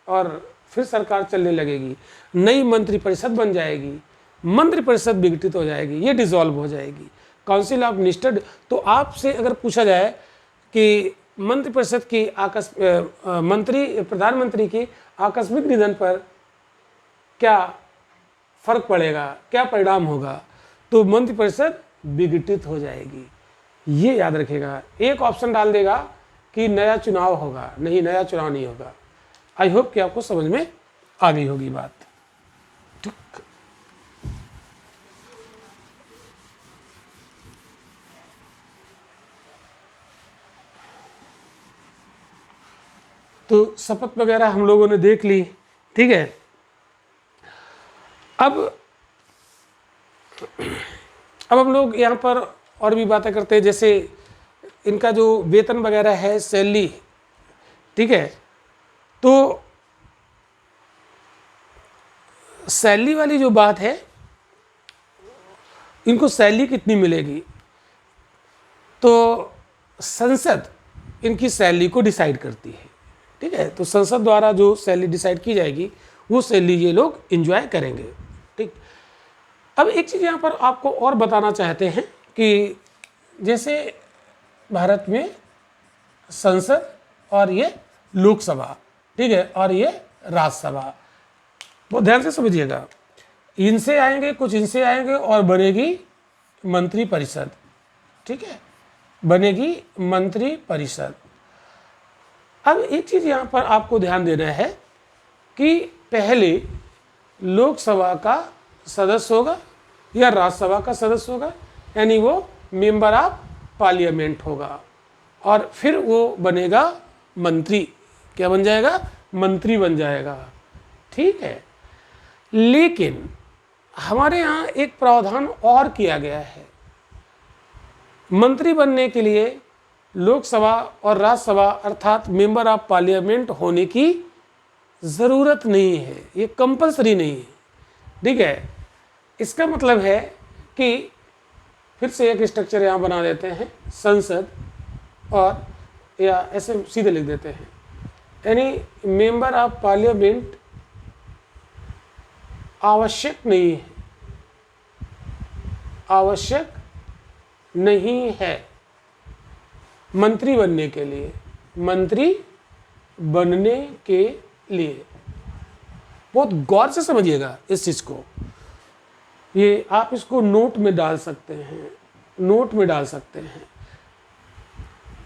Speaker 1: और फिर सरकार चलने लगेगी, नई मंत्रिपरिषद बन जाएगी, मंत्रिपरिषद विघटित हो जाएगी, ये डिसॉल्व हो जाएगी। Council of minister. तो आपसे अगर पूछा जाए कि मंत्रिपरिषद की प्रधानमंत्री की आकस्मिक निधन पर क्या फर्क पड़ेगा, क्या परिणाम होगा, तो मंत्रिपरिषद विघटित हो जाएगी। ये याद रखेगा। एक ऑप्शन डाल देगा कि नया चुनाव होगा, नहीं, नया चुनाव नहीं होगा। आई होप कि आपको समझ में आ गई होगी बात। ठीक, तो शपथ वगैरह हम लोगों ने देख ली। ठीक है, अब हम लोग यहाँ पर और भी बातें करते हैं, जैसे इनका जो वेतन वगैरह है, सैलरी। ठीक है, तो सैलरी वाली जो बात है, इनको सैलरी कितनी मिलेगी, तो संसद इनकी सैलरी को डिसाइड करती है। ठीक है, तो संसद द्वारा जो सैलरी डिसाइड की जाएगी वो सैलरी ये लोग एंजॉय करेंगे। ठीक, अब एक चीज़ यहाँ पर आपको और बताना चाहते हैं कि जैसे भारत में संसद और ये लोकसभा, ठीक है, और ये राज्यसभा, बहुत ध्यान से समझिएगा। इनसे आएंगे, कुछ इनसे आएंगे और बनेगी मंत्रिपरिषद। ठीक है, बनेगी मंत्रिपरिषद। अब एक चीज़ यहाँ पर आपको ध्यान देना है कि पहले लोकसभा का सदस्य होगा या राज्यसभा का सदस्य होगा, यानी वो मेंबर ऑफ पार्लियामेंट होगा, और फिर वो बनेगा मंत्री। क्या बन जाएगा? मंत्री बन जाएगा। ठीक है, लेकिन हमारे यहाँ एक प्रावधान और किया गया है। मंत्री बनने के लिए लोकसभा और राज्यसभा अर्थात मेंबर ऑफ पार्लियामेंट होने की ज़रूरत नहीं है, ये कंपलसरी नहीं है। ठीक है, इसका मतलब है कि फिर से एक स्ट्रक्चर यहाँ बना देते हैं, संसद, और या ऐसे सीधे लिख देते हैं, यानी मेंबर ऑफ पार्लियामेंट आवश्यक नहीं है, आवश्यक नहीं है मंत्री बनने के लिए, मंत्री बनने के लिए, बहुत गौर से समझिएगा इस चीज़ को, ये आप इसको नोट में डाल सकते हैं, नोट में डाल सकते हैं।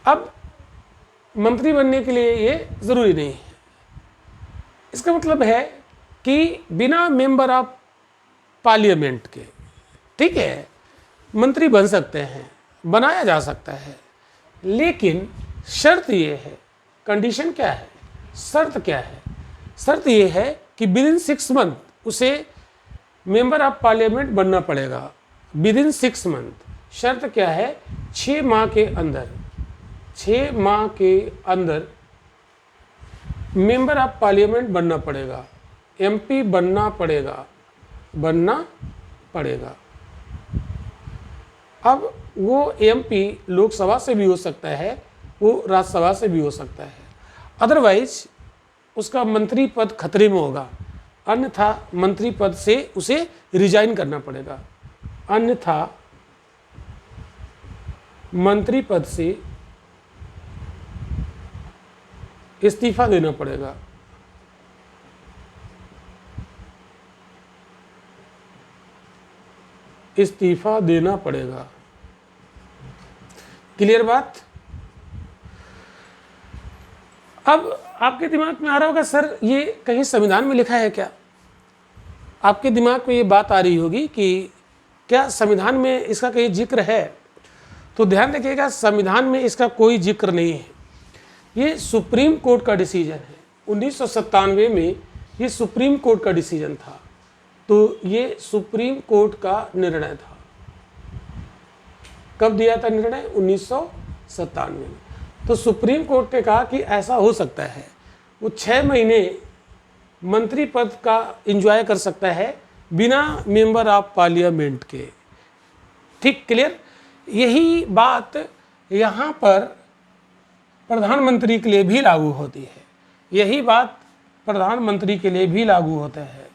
Speaker 1: अब मंत्री बनने के लिए ये ज़रूरी नहीं है। इसका मतलब है कि बिना मेंबर ऑफ पार्लियामेंट के, ठीक है, मंत्री बन सकते हैं, बनाया जा सकता है, लेकिन शर्त ये है, कंडीशन क्या है, शर्त क्या है, शर्त ये है कि विद इन 6 मंथ उसे मेंबर ऑफ पार्लियामेंट बनना पड़ेगा। विद इन 6 मंथ, शर्त क्या है, 6 माह के अंदर, 6 माह के अंदर मेंबर ऑफ पार्लियामेंट बनना पड़ेगा, एमपी बनना पड़ेगा, बनना पड़ेगा। अब वो एमपी लोकसभा से भी हो सकता है, वो राज्यसभा से भी हो सकता है, अदरवाइज उसका मंत्री पद खतरे में होगा, अन्यथा मंत्री पद से उसे रिजाइन करना पड़ेगा, अन्यथा मंत्री पद से इस्तीफा देना पड़ेगा। इस्तीफा देना पड़ेगा। क्लियर बात? अब आपके दिमाग में आ रहा होगा, सर ये कहीं संविधान में लिखा है क्या? आपके दिमाग में ये बात आ रही होगी कि क्या संविधान में इसका कहीं जिक्र है? तो ध्यान रखिएगा, संविधान में इसका कोई जिक्र नहीं है। ये सुप्रीम कोर्ट का डिसीजन है। 1997 में ये सुप्रीम कोर्ट का डिसीजन था, तो ये सुप्रीम कोर्ट का निर्णय था। कब दिया था निर्णय? 1997 में। तो सुप्रीम कोर्ट ने कहा कि ऐसा हो सकता है, वो 6 महीने मंत्री पद का एंजॉय कर सकता है बिना मेंबर ऑफ पार्लियामेंट के। ठीक, क्लियर? यही बात यहाँ पर प्रधानमंत्री के लिए भी लागू होती है। यही बात प्रधानमंत्री के लिए भी लागू होता है।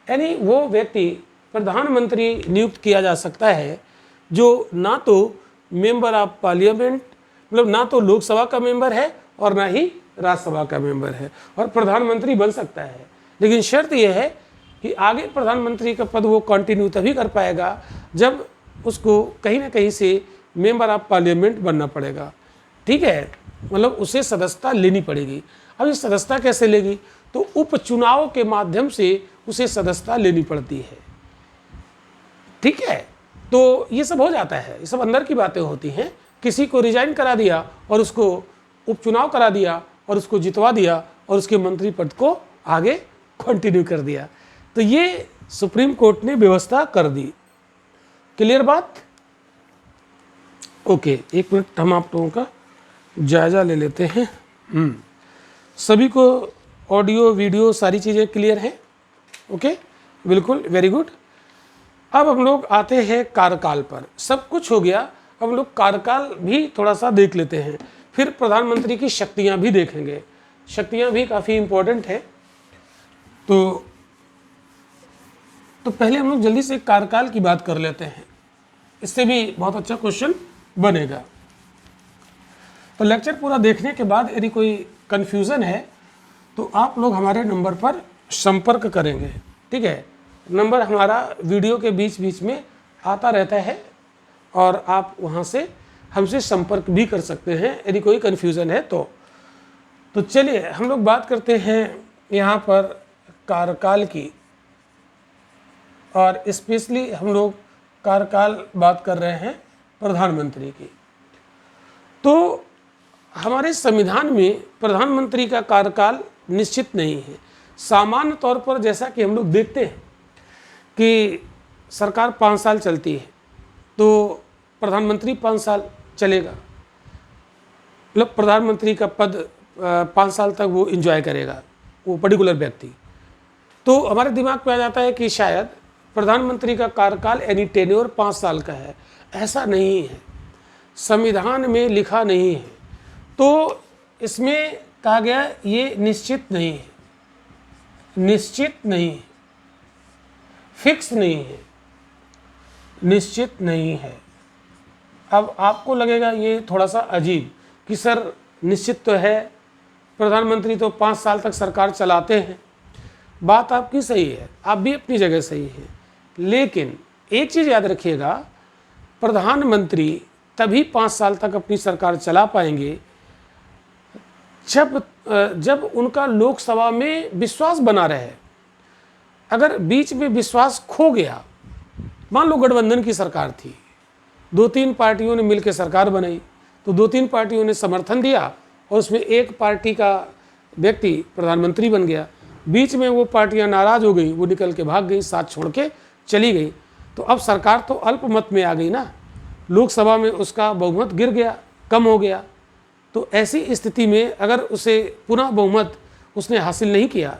Speaker 1: यानी वो व्यक्ति प्रधानमंत्री नियुक्त किया जा सकता है जो ना तो मेंबर ऑफ पार्लियामेंट, मतलब ना तो लोकसभा का मेंबर है और ना ही राज्यसभा का मेंबर है, और प्रधानमंत्री बन सकता है। लेकिन शर्त यह है कि आगे प्रधानमंत्री का पद वो कंटिन्यू तभी कर पाएगा जब उसको कहीं ना कहीं से मेंबर ऑफ पार्लियामेंट बनना पड़ेगा। ठीक है, मतलब उसे सदस्यता लेनी पड़ेगी। अब ये सदस्यता कैसे लेगी? तो उपचुनाव के माध्यम से उसे सदस्यता लेनी पड़ती है। ठीक है, तो ये सब हो जाता है, ये सब अंदर की बातें होती हैं। किसी को रिजाइन करा दिया और उसको उपचुनाव करा दिया और उसको जितवा दिया और उसके मंत्री पद को आगे कंटिन्यू कर दिया, तो ये सुप्रीम कोर्ट ने व्यवस्था कर दी। क्लियर बात? ओके, 1 मिनट हम आप लोगों का जायजा ले लेते हैं। सभी को ऑडियो वीडियो सारी चीज़ें क्लियर हैं? ओके, बिल्कुल, वेरी गुड। अब हम लोग आते हैं कार्यकाल पर। सब कुछ हो गया, अब हम लोग कार्यकाल भी थोड़ा सा देख लेते हैं, फिर प्रधानमंत्री की शक्तियां भी देखेंगे। शक्तियां भी काफ़ी इम्पोर्टेंट है। तो पहले हम लोग जल्दी से कार्यकाल की बात कर लेते हैं, इससे भी बहुत अच्छा क्वेश्चन बनेगा। तो लेक्चर पूरा देखने के बाद यदि कोई कन्फ्यूज़न है तो आप लोग हमारे नंबर पर संपर्क करेंगे। ठीक है, नंबर हमारा वीडियो के बीच बीच में आता रहता है और आप वहाँ से हमसे संपर्क भी कर सकते हैं यदि कोई कन्फ्यूज़न है तो चलिए हम लोग बात करते हैं यहाँ पर कार्यकाल की, और स्पेशली हम लोग कार्यकाल बात कर रहे हैं प्रधानमंत्री की। तो हमारे संविधान में प्रधानमंत्री का कार्यकाल निश्चित नहीं है। सामान्य तौर पर जैसा कि हम लोग देखते हैं कि सरकार 5 साल चलती है, तो प्रधानमंत्री 5 साल चलेगा, मतलब प्रधानमंत्री का पद 5 साल तक वो एंजॉय करेगा वो पर्टिकुलर व्यक्ति। तो हमारे दिमाग में आ जाता है कि शायद प्रधानमंत्री का कार्यकाल यानी टेन्योर 5 साल का है। ऐसा नहीं है, संविधान में लिखा नहीं है। तो इसमें कहा गया ये निश्चित नहीं है, निश्चित नहीं है, फिक्स नहीं है, निश्चित नहीं है। अब आपको लगेगा ये थोड़ा सा अजीब कि सर निश्चित तो है प्रधानमंत्री तो 5 साल तक सरकार चलाते हैं। बात आपकी सही है, आप भी अपनी जगह सही है, लेकिन एक चीज़ याद रखिएगा, प्रधानमंत्री तभी 5 साल तक अपनी सरकार चला पाएंगे जब उनका लोकसभा में विश्वास बना रहे। अगर बीच में विश्वास खो गया, मान लो गठबंधन की सरकार थी, 2-3 पार्टियों ने मिलकर सरकार बनाई, तो 2-3 पार्टियों ने समर्थन दिया और उसमें एक पार्टी का व्यक्ति प्रधानमंत्री बन गया। बीच में वो पार्टियां नाराज़ हो गई, वो निकल के भाग गई, साथ छोड़ के चली गई, तो अब सरकार तो अल्पमत में आ गई ना, लोकसभा में उसका बहुमत गिर गया, कम हो गया। तो ऐसी स्थिति में अगर उसे पुनः बहुमत उसने हासिल नहीं किया,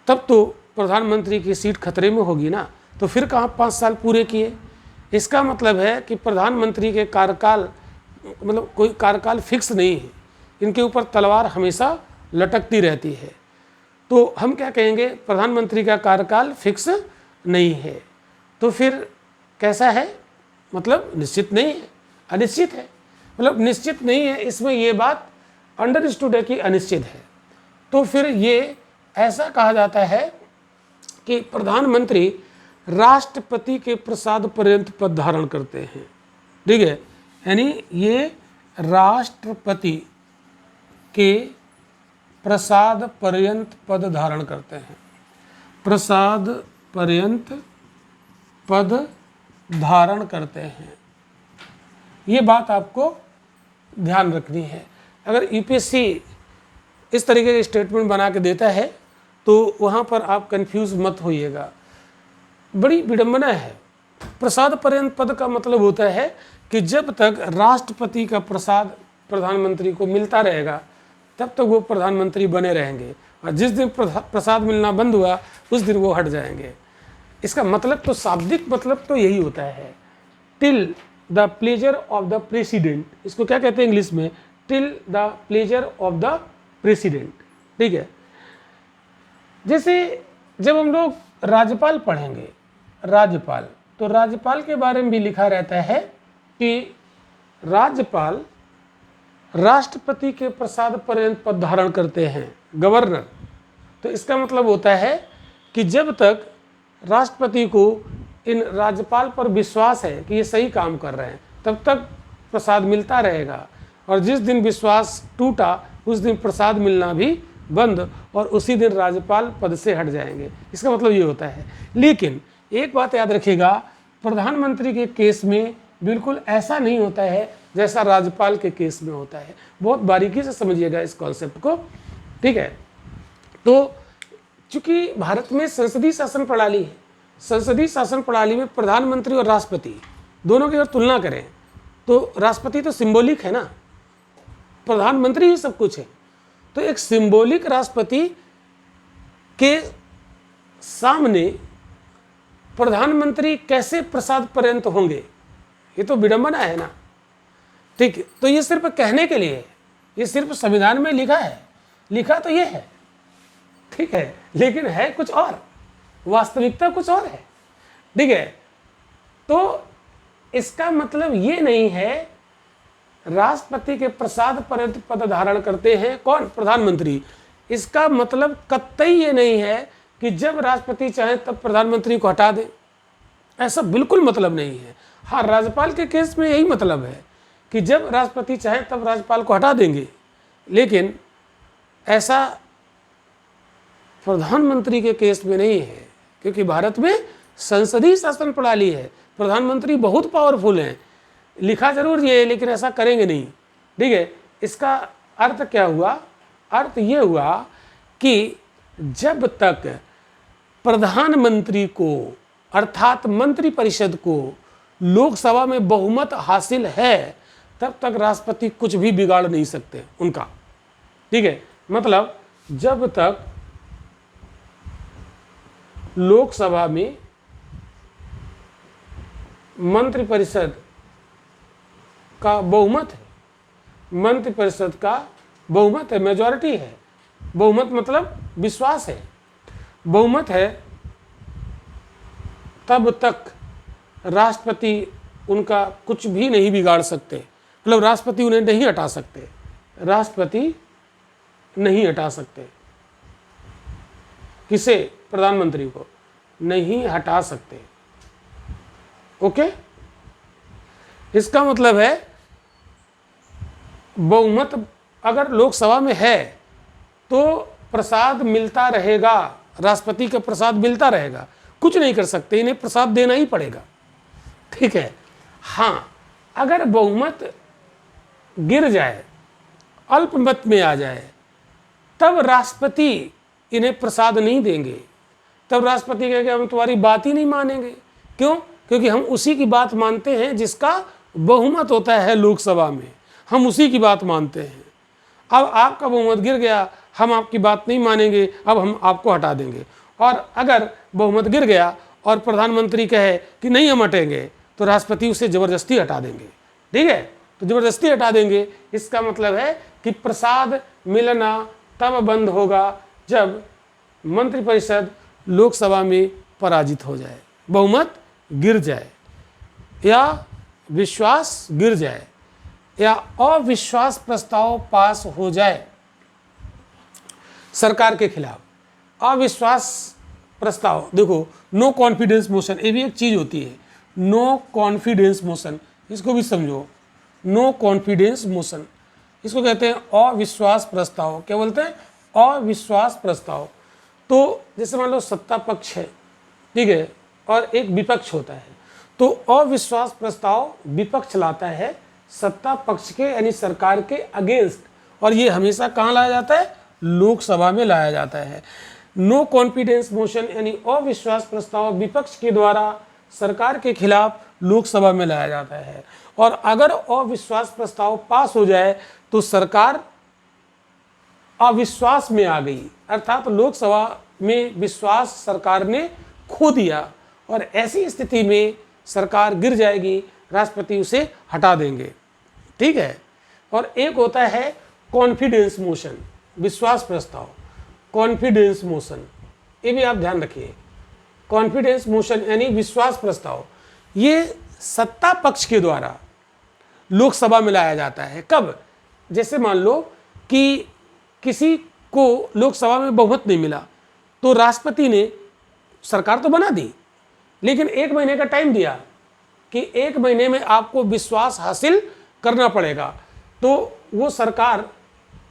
Speaker 1: तब तो प्रधानमंत्री की सीट खतरे में होगी ना। तो फिर कहाँ 5 साल पूरे किए? इसका मतलब है कि प्रधानमंत्री के कार्यकाल मतलब कोई कार्यकाल फिक्स नहीं है, इनके ऊपर तलवार हमेशा लटकती रहती है। तो हम क्या कहेंगे, प्रधानमंत्री का कार्यकाल फिक्स नहीं है। तो फिर कैसा है, मतलब निश्चित नहीं है, अनिश्चित है। मतलब निश्चित नहीं है, इसमें ये बात अंडरस्टूड है कि अनिश्चित है। तो फिर ये ऐसा कहा जाता है कि प्रधानमंत्री राष्ट्रपति के प्रसाद पर्यंत पद धारण करते हैं। ठीक है, यानी ये राष्ट्रपति के प्रसाद पर्यंत पद धारण करते हैं, प्रसाद पर्यंत पद धारण करते हैं। ये बात आपको ध्यान रखनी है। अगर यूपीएससी इस तरीके के स्टेटमेंट बना के देता है तो वहाँ पर आप कंफ्यूज मत होइएगा, बड़ी विडंबना है। प्रसाद पर्यंत पद का मतलब होता है कि जब तक राष्ट्रपति का प्रसाद प्रधानमंत्री को मिलता रहेगा तब तक वो प्रधानमंत्री बने रहेंगे, और जिस दिन प्रसाद मिलना बंद हुआ उस दिन वो हट जाएंगे। इसका मतलब तो शाब्दिक मतलब तो यही होता है, till the pleasure of the president. इसको क्या कहते हैं इंग्लिश में, till the pleasure of the president. ठीक है, जैसे जब हम लोग राज्यपाल पढ़ेंगे, राज्यपाल, तो राज्यपाल के बारे में भी लिखा रहता है कि राज्यपाल राष्ट्रपति के प्रसाद पर्यंत पद धारण करते हैं, गवर्नर। तो इसका मतलब होता है कि जब तक राष्ट्रपति को इन राज्यपाल पर विश्वास है कि ये सही काम कर रहे हैं तब तक प्रसाद मिलता रहेगा, और जिस दिन विश्वास टूटा उस दिन प्रसाद मिलना भी बंद, और उसी दिन राज्यपाल पद से हट जाएंगे। इसका मतलब ये होता है। लेकिन एक बात याद रखिएगा, प्रधानमंत्री के केस में बिल्कुल ऐसा नहीं होता है जैसा राज्यपाल के केस में होता है। बहुत बारीकी से समझिएगा इस कॉन्सेप्ट को। ठीक है, तो चूंकि भारत में संसदीय शासन प्रणाली है, संसदीय शासन प्रणाली में प्रधानमंत्री और राष्ट्रपति दोनों की अगर तुलना करें तो राष्ट्रपति तो सिंबॉलिक है ना, प्रधानमंत्री ही सब कुछ है। तो एक सिंबॉलिक राष्ट्रपति के सामने प्रधानमंत्री कैसे प्रसाद पर्यंत होंगे, ये तो विडंबना है ना। ठीक है, तो ये सिर्फ कहने के लिए है, ये सिर्फ संविधान में लिखा है, लिखा तो ये है, ठीक है, लेकिन है कुछ और, वास्तविकता कुछ और है। ठीक है, तो इसका मतलब ये नहीं है राष्ट्रपति के प्रसाद पर्यंत पद धारण करते हैं कौन, प्रधानमंत्री। इसका मतलब कतई ये नहीं है कि जब राष्ट्रपति चाहे तब प्रधानमंत्री को हटा दे, ऐसा बिल्कुल मतलब नहीं है। हाँ, राज्यपाल के केस में यही मतलब है कि जब राष्ट्रपति चाहे तब राज्यपाल को हटा देंगे, लेकिन ऐसा प्रधानमंत्री के केस में नहीं है, क्योंकि भारत में संसदीय शासन प्रणाली है। प्रधानमंत्री बहुत पावरफुल हैं, लिखा जरूर ये है लेकिन ऐसा करेंगे नहीं। ठीक है, इसका अर्थ क्या हुआ, अर्थ ये हुआ कि जब तक प्रधानमंत्री को अर्थात मंत्रिपरिषद को लोकसभा में बहुमत हासिल है तब तक राष्ट्रपति कुछ भी बिगाड़ नहीं सकते उनका। ठीक है, मतलब जब तक लोकसभा में मंत्रिपरिषद का बहुमत है, मंत्रिपरिषद का बहुमत है, मेजॉरिटी है, बहुमत मतलब विश्वास है, बहुमत है, तब तक राष्ट्रपति उनका कुछ भी नहीं बिगाड़ सकते। मतलब राष्ट्रपति उन्हें नहीं हटा सकते, राष्ट्रपति नहीं हटा सकते। किसे? प्रधानमंत्री को नहीं हटा सकते। ओके, इसका मतलब है बहुमत अगर लोकसभा में है तो प्रसाद मिलता रहेगा, राष्ट्रपति का प्रसाद मिलता रहेगा, कुछ नहीं कर सकते, इन्हें प्रसाद देना ही पड़ेगा। ठीक है। हाँ, अगर बहुमत गिर जाए, अल्पमत में आ जाए, तब राष्ट्रपति इन्हें प्रसाद नहीं देंगे। तब राष्ट्रपति कहेंगे हम तुम्हारी बात ही नहीं मानेंगे। क्यों? क्योंकि हम उसी की बात मानते हैं जिसका बहुमत होता है लोकसभा में, हम उसी की बात मानते हैं। अब आपका बहुमत गिर गया, हम आपकी बात नहीं मानेंगे, अब हम आपको हटा देंगे। और अगर बहुमत गिर गया और प्रधानमंत्री कहे कि नहीं हम हटेंगे, तो राष्ट्रपति उसे ज़बरदस्ती हटा देंगे। ठीक है, तो ज़बरदस्ती हटा देंगे। इसका मतलब है कि प्रसाद मिलना तब बंद होगा जब मंत्रिपरिषद लोकसभा में पराजित हो जाए, बहुमत गिर जाए, या विश्वास गिर जाए, या अविश्वास प्रस्ताव पास हो जाए सरकार के खिलाफ। अविश्वास प्रस्ताव, देखो नो कॉन्फिडेंस मोशन, ये भी एक चीज होती है, नो कॉन्फिडेंस मोशन, इसको भी समझो। नो कॉन्फिडेंस मोशन, इसको कहते हैं अविश्वास प्रस्ताव। क्या बोलते हैं? अविश्वास प्रस्ताव। तो जैसे मान लो सत्ता पक्ष है, ठीक है, और एक विपक्ष होता है, तो अविश्वास प्रस्ताव विपक्ष लाता है सत्ता पक्ष के यानी सरकार के अगेंस्ट, और ये हमेशा कहाँ लाया जाता है? लोकसभा में लाया जाता है। नो कॉन्फिडेंस मोशन यानी अविश्वास प्रस्ताव विपक्ष के द्वारा सरकार के खिलाफ लोकसभा में लाया जाता है, और अगर अविश्वास प्रस्ताव पास हो जाए तो सरकार अविश्वास में आ गई, अर्थात लोकसभा में विश्वास सरकार ने खो दिया, और ऐसी स्थिति में सरकार गिर जाएगी, राष्ट्रपति उसे हटा देंगे। ठीक है। और एक होता है कॉन्फिडेंस मोशन, विश्वास प्रस्ताव, कॉन्फिडेंस मोशन, ये भी आप ध्यान रखिए। कॉन्फिडेंस मोशन यानी विश्वास प्रस्ताव, ये सत्ता पक्ष के द्वारा लोकसभा में लाया जाता है। कब? जैसे मान लो कि किसी को लोकसभा में बहुमत नहीं मिला, तो राष्ट्रपति ने सरकार तो बना दी, लेकिन 1 महीने का टाइम दिया कि 1 महीने में आपको विश्वास हासिल करना पड़ेगा। तो वो सरकार,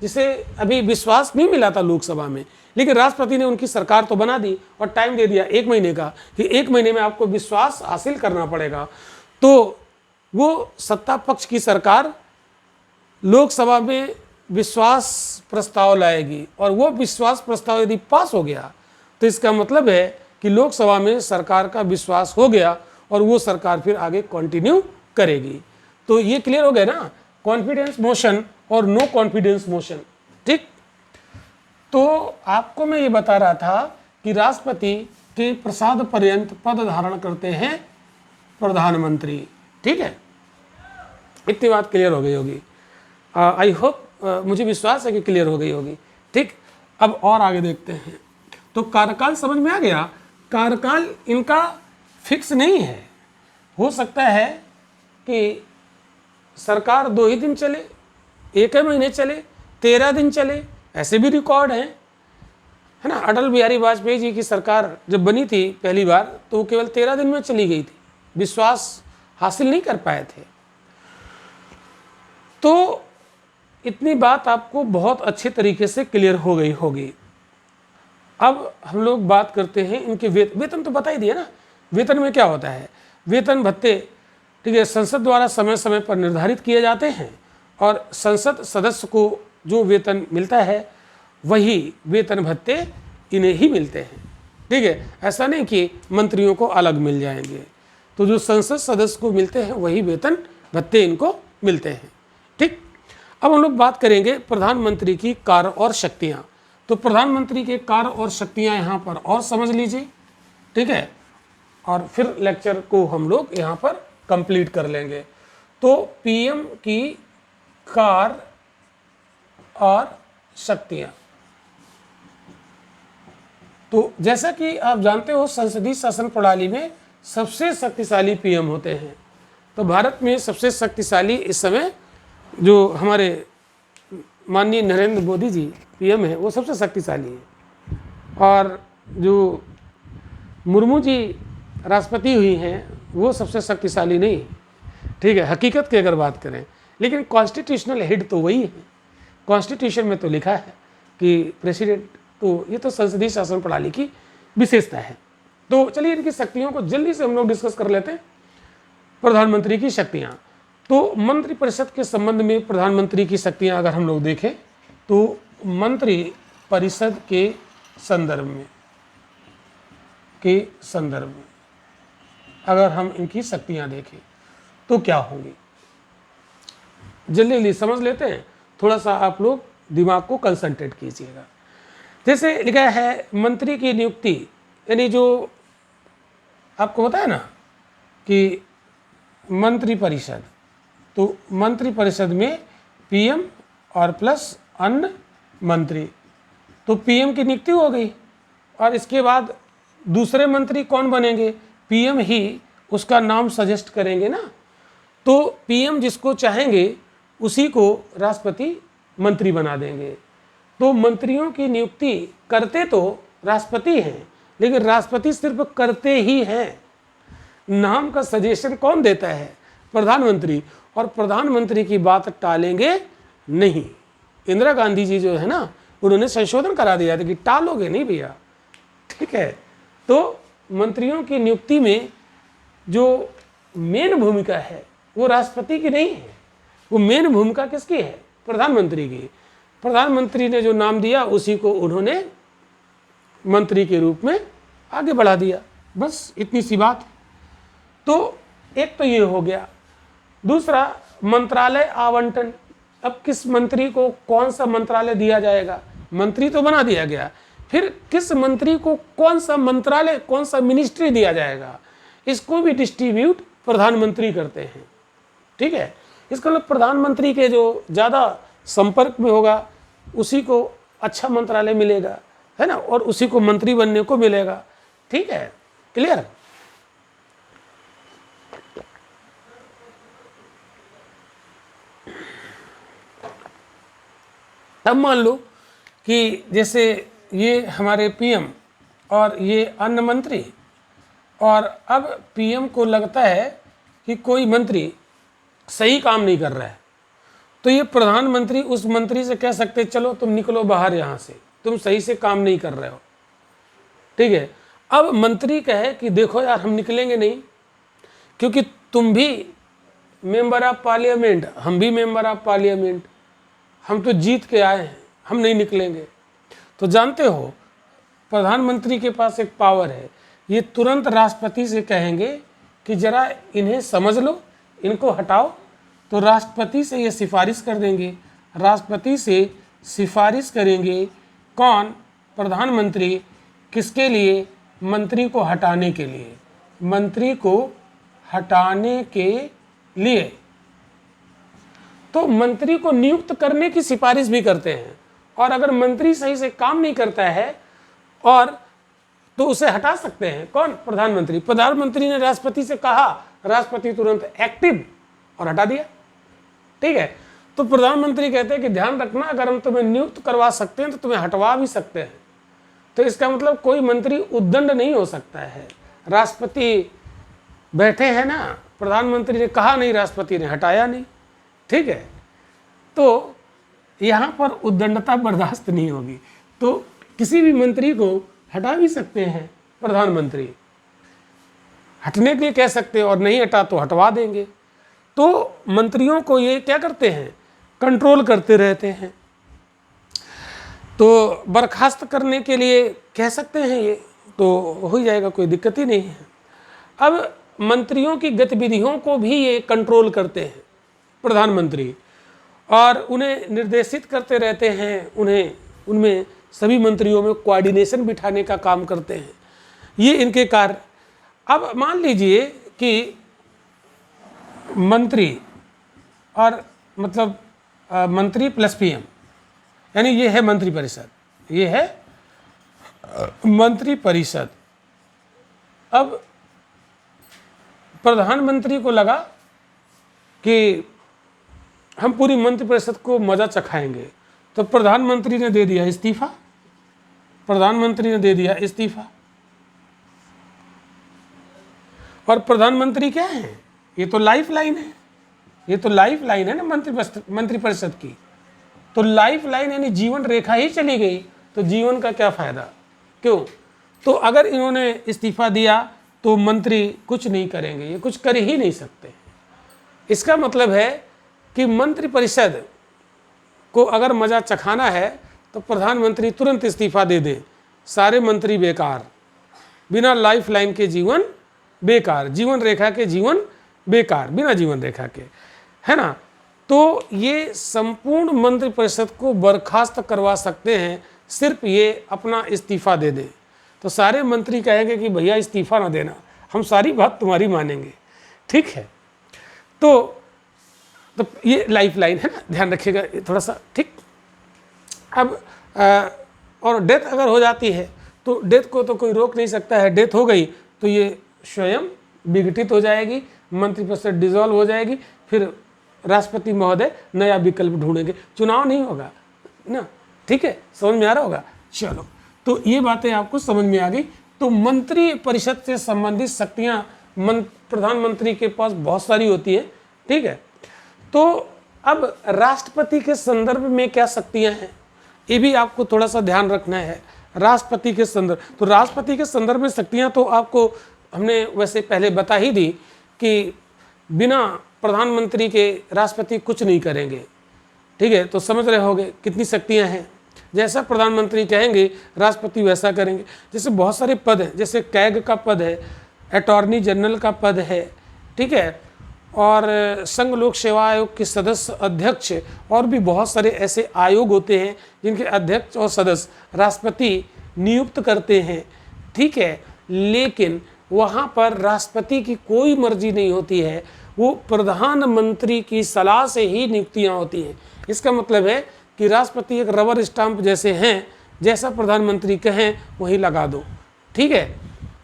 Speaker 1: जिसे अभी विश्वास नहीं मिला था लोकसभा में, लेकिन राष्ट्रपति ने उनकी सरकार तो बना दी और टाइम दे दिया 1 महीने का कि 1 महीने में आपको विश्वास हासिल करना पड़ेगा, तो वो सत्ता पक्ष की सरकार लोकसभा में विश्वास प्रस्ताव लाएगी, और वो विश्वास प्रस्ताव यदि पास हो गया तो इसका मतलब है कि लोकसभा में सरकार का विश्वास हो गया और वो सरकार फिर आगे कंटिन्यू करेगी। तो ये क्लियर हो गया ना, कॉन्फिडेंस मोशन और नो कॉन्फिडेंस मोशन। ठीक, तो आपको मैं ये बता रहा था कि राष्ट्रपति के प्रसाद पर्यंत पद धारण करते हैं प्रधानमंत्री। ठीक है, इतनी बात क्लियर हो गई होगी। आई होप, मुझे विश्वास है कि क्लियर हो गई होगी। ठीक, अब और आगे देखते हैं। तो कार्यकाल समझ में आ गया। कार्यकाल इनका फिक्स नहीं है, हो सकता है कि सरकार 2 ही दिन चले, 1 महीने चले, 13 दिन चले, ऐसे भी रिकॉर्ड हैं, है ना। अटल बिहारी वाजपेयी जी की सरकार जब बनी थी पहली बार, तो वो केवल 13 दिन में चली गई थी, विश्वास हासिल नहीं कर पाए थे। तो इतनी बात आपको बहुत अच्छे तरीके से क्लियर हो गई होगी। अब हम लोग बात करते हैं इनके वेतन तो बता ही दिया ना। वेतन में क्या होता है? वेतन भत्ते, ठीक है, संसद द्वारा समय समय पर निर्धारित किए जाते हैं, और संसद सदस्य को जो वेतन मिलता है वही वेतन भत्ते इन्हें ही मिलते हैं। ठीक है, ऐसा नहीं कि मंत्रियों को अलग मिल जाएंगे। तो जो संसद सदस्य को मिलते हैं वही वेतन भत्ते इनको मिलते हैं। ठीक, अब हम लोग बात करेंगे प्रधानमंत्री की कार्य और शक्तियाँ। तो प्रधानमंत्री के कार्य और शक्तियाँ यहाँ पर और समझ लीजिए। ठीक है, और फिर लेक्चर को हम लोग यहाँ पर कंप्लीट कर लेंगे। तो पीएम की कार्य और शक्तियाँ, तो जैसा कि आप जानते हो संसदीय शासन प्रणाली में सबसे शक्तिशाली पीएम होते हैं। तो भारत में सबसे शक्तिशाली इस समय जो हमारे माननीय नरेंद्र मोदी जी पीएम है वो सबसे शक्तिशाली है, और जो मुर्मू जी राष्ट्रपति हुई हैं वो सबसे शक्तिशाली नहीं, ठीक है, हकीकत की अगर बात करें। लेकिन कॉन्स्टिट्यूशनल हेड तो वही है, कॉन्स्टिट्यूशन में तो लिखा है कि प्रेसिडेंट, तो ये तो संसदीय शासन प्रणाली की विशेषता है। तो चलिए इनकी शक्तियों को जल्दी से हम लोग डिस्कस कर लेते हैं। प्रधानमंत्री की शक्तियाँ, तो मंत्रिपरिषद के संबंध में प्रधानमंत्री की शक्तियाँ अगर हम लोग देखें तो मंत्रिपरिषद के संदर्भ में अगर हम इनकी शक्तियाँ देखें तो क्या होंगी, जल्दी जल्दी समझ लेते हैं। थोड़ा सा आप लोग दिमाग को कंसंट्रेट कीजिएगा। जैसे लिखा है मंत्री की नियुक्ति, यानी जो आपको पता है ना कि मंत्रिपरिषद, तो मंत्रिपरिषद में पीएम और प्लस अन्य मंत्री, तो पीएम की नियुक्ति हो गई और इसके बाद दूसरे मंत्री कौन बनेंगे, पीएम ही उसका नाम सजेस्ट करेंगे ना। तो पीएम जिसको चाहेंगे उसी को राष्ट्रपति मंत्री बना देंगे। तो मंत्रियों की नियुक्ति करते तो राष्ट्रपति हैं, लेकिन राष्ट्रपति सिर्फ करते ही हैं, नाम का सजेशन कौन देता है, प्रधानमंत्री, और प्रधानमंत्री की बात टालेंगे नहीं। इंदिरा गांधी जी जो है ना उन्होंने संशोधन करा दिया था कि टालोगे नहीं भैया, ठीक है। तो मंत्रियों की नियुक्ति में जो मेन भूमिका है वो राष्ट्रपति की नहीं है, वो मेन भूमिका किसकी है, प्रधानमंत्री की। प्रधानमंत्री ने जो नाम दिया उसी को उन्होंने मंत्री के रूप में आगे बढ़ा दिया, बस इतनी सी बात। तो एक तो ये हो गया। दूसरा, मंत्रालय आवंटन। अब किस मंत्री को कौन सा मंत्रालय दिया जाएगा, मंत्री तो बना दिया गया, फिर किस मंत्री को कौन सा मंत्रालय, कौन सा मिनिस्ट्री दिया जाएगा, इसको भी डिस्ट्रीब्यूट प्रधानमंत्री करते हैं, ठीक है। इसका मतलब प्रधानमंत्री के जो ज़्यादा संपर्क में होगा उसी को अच्छा मंत्रालय मिलेगा, है ना, और उसी को मंत्री बनने को मिलेगा, ठीक है, क्लियर। अब मान लो कि जैसे ये हमारे पीएम और ये अन्य मंत्री, और अब पीएम को लगता है कि कोई मंत्री सही काम नहीं कर रहा है, तो ये प्रधानमंत्री उस मंत्री से कह सकते चलो तुम निकलो बाहर यहाँ से, तुम सही से काम नहीं कर रहे हो, ठीक है। अब मंत्री कहे कि देखो यार हम निकलेंगे नहीं, क्योंकि तुम भी मेंबर ऑफ पार्लियामेंट, हम भी मेंबर ऑफ पार्लियामेंट, हम तो जीत के आए हैं, हम नहीं निकलेंगे। तो जानते हो प्रधानमंत्री के पास एक पावर है, ये तुरंत राष्ट्रपति से कहेंगे कि जरा इन्हें समझ लो, इनको हटाओ, तो राष्ट्रपति से ये सिफारिश कर देंगे, राष्ट्रपति से सिफारिश करेंगे कौन, प्रधानमंत्री, किसके लिए, मंत्री को हटाने के लिए, मंत्री को हटाने के लिए। तो मंत्री को नियुक्त करने की सिफारिश भी करते हैं, और अगर मंत्री सही से काम नहीं करता है और तो उसे हटा सकते हैं कौन, प्रधानमंत्री। प्रधानमंत्री ने राष्ट्रपति से कहा, राष्ट्रपति तुरंत एक्टिव और हटा दिया, ठीक है। तो प्रधानमंत्री कहते हैं कि ध्यान रखना, अगर हम तुम्हें नियुक्त करवा सकते हैं तो तुम्हें हटवा भी सकते हैं। तो इसका मतलब कोई मंत्री उद्दंड नहीं हो सकता है। राष्ट्रपति बैठे हैं ना, प्रधानमंत्री ने कहा नहीं, राष्ट्रपति ने हटाया नहीं, ठीक है। तो यहाँ पर उद्दंडता बर्दाश्त नहीं होगी, तो किसी भी मंत्री को हटा भी सकते हैं प्रधानमंत्री, हटने के लिए कह सकते हैं, और नहीं हटा तो हटवा देंगे। तो मंत्रियों को ये क्या करते हैं, कंट्रोल करते रहते हैं। तो बर्खास्त करने के लिए कह सकते हैं, ये तो हो ही जाएगा, कोई दिक्कत ही नहीं है। अब मंत्रियों की गतिविधियों को भी ये कंट्रोल करते हैं प्रधानमंत्री, और उन्हें निर्देशित करते रहते हैं, उन्हें उनमें सभी मंत्रियों में कोऑर्डिनेशन बिठाने का काम करते हैं, ये इनके कार्य। अब मान लीजिए कि मंत्री और मतलब मंत्री प्लस पीएम, यानी ये है मंत्रिपरिषद, ये है मंत्रिपरिषद। अब प्रधानमंत्री को लगा कि हम पूरी मंत्रिपरिषद को मजा चखाएंगे, तो प्रधानमंत्री ने दे दिया इस्तीफा, प्रधानमंत्री ने दे दिया इस्तीफा। और प्रधानमंत्री क्या है, ये तो लाइफ लाइन है, ये तो लाइफ लाइन है ना मंत्रिपरिषद की। तो लाइफ लाइन यानी जीवन रेखा ही चली गई तो जीवन का क्या फायदा, क्यों? तो अगर इन्होंने इस्तीफा दिया तो मंत्री कुछ नहीं करेंगे, ये कुछ कर ही नहीं सकते। इसका मतलब है कि मंत्रिपरिषद को अगर मजा चखाना है तो प्रधानमंत्री तुरंत इस्तीफा दे दे, सारे मंत्री बेकार, बिना लाइफ लाइन के जीवन बेकार, जीवन रेखा के जीवन बेकार, बिना जीवन रेखा के, है ना। तो ये संपूर्ण मंत्रिपरिषद को बर्खास्त करवा सकते हैं, सिर्फ ये अपना इस्तीफा दे दें। तो सारे मंत्री कहेंगे कि भैया इस्तीफा ना देना, हम सारी बात तुम्हारी मानेंगे, ठीक है। तो ये लाइफ लाइन है ना, ध्यान रखिएगा थोड़ा सा, ठीक। अब और डेथ अगर हो जाती है तो डेथ को तो कोई रोक नहीं सकता है, डेथ हो गई तो ये स्वयं विघटित हो जाएगी, मंत्रिपरिषद डिसॉल्व हो जाएगी, फिर राष्ट्रपति महोदय नया विकल्प ढूंढेंगे, चुनाव नहीं होगा ना, ठीक है, समझ में आ रहा होगा। चलो, तो ये बातें आपको समझ में आ गई। तो मंत्री परिषद से संबंधित शक्तियाँ प्रधानमंत्री के पास बहुत सारी होती हैं, ठीक है। तो अब राष्ट्रपति के संदर्भ में क्या शक्तियाँ हैं, ये भी आपको थोड़ा सा ध्यान रखना है। राष्ट्रपति के संदर्भ, तो राष्ट्रपति के संदर्भ में शक्तियाँ तो आपको हमने वैसे पहले बता ही दी कि बिना प्रधानमंत्री के राष्ट्रपति कुछ नहीं करेंगे, ठीक है। तो समझ रहे होंगे कितनी शक्तियाँ हैं, जैसा प्रधानमंत्री कहेंगे राष्ट्रपति वैसा करेंगे। जैसे बहुत सारे पद हैं, जैसे कैग का पद है, अटॉर्नी जनरल का पद है, ठीक है, और संघ लोक सेवा आयोग के सदस्य अध्यक्ष, और भी बहुत सारे ऐसे आयोग होते हैं जिनके अध्यक्ष और सदस्य राष्ट्रपति नियुक्त करते हैं, ठीक है। लेकिन वहाँ पर राष्ट्रपति की कोई मर्जी नहीं होती है, वो प्रधानमंत्री की सलाह से ही नियुक्तियाँ होती हैं। इसका मतलब है कि राष्ट्रपति एक रबर स्टाम्प जैसे हैं, जैसा प्रधानमंत्री कहें वही लगा दो, ठीक है।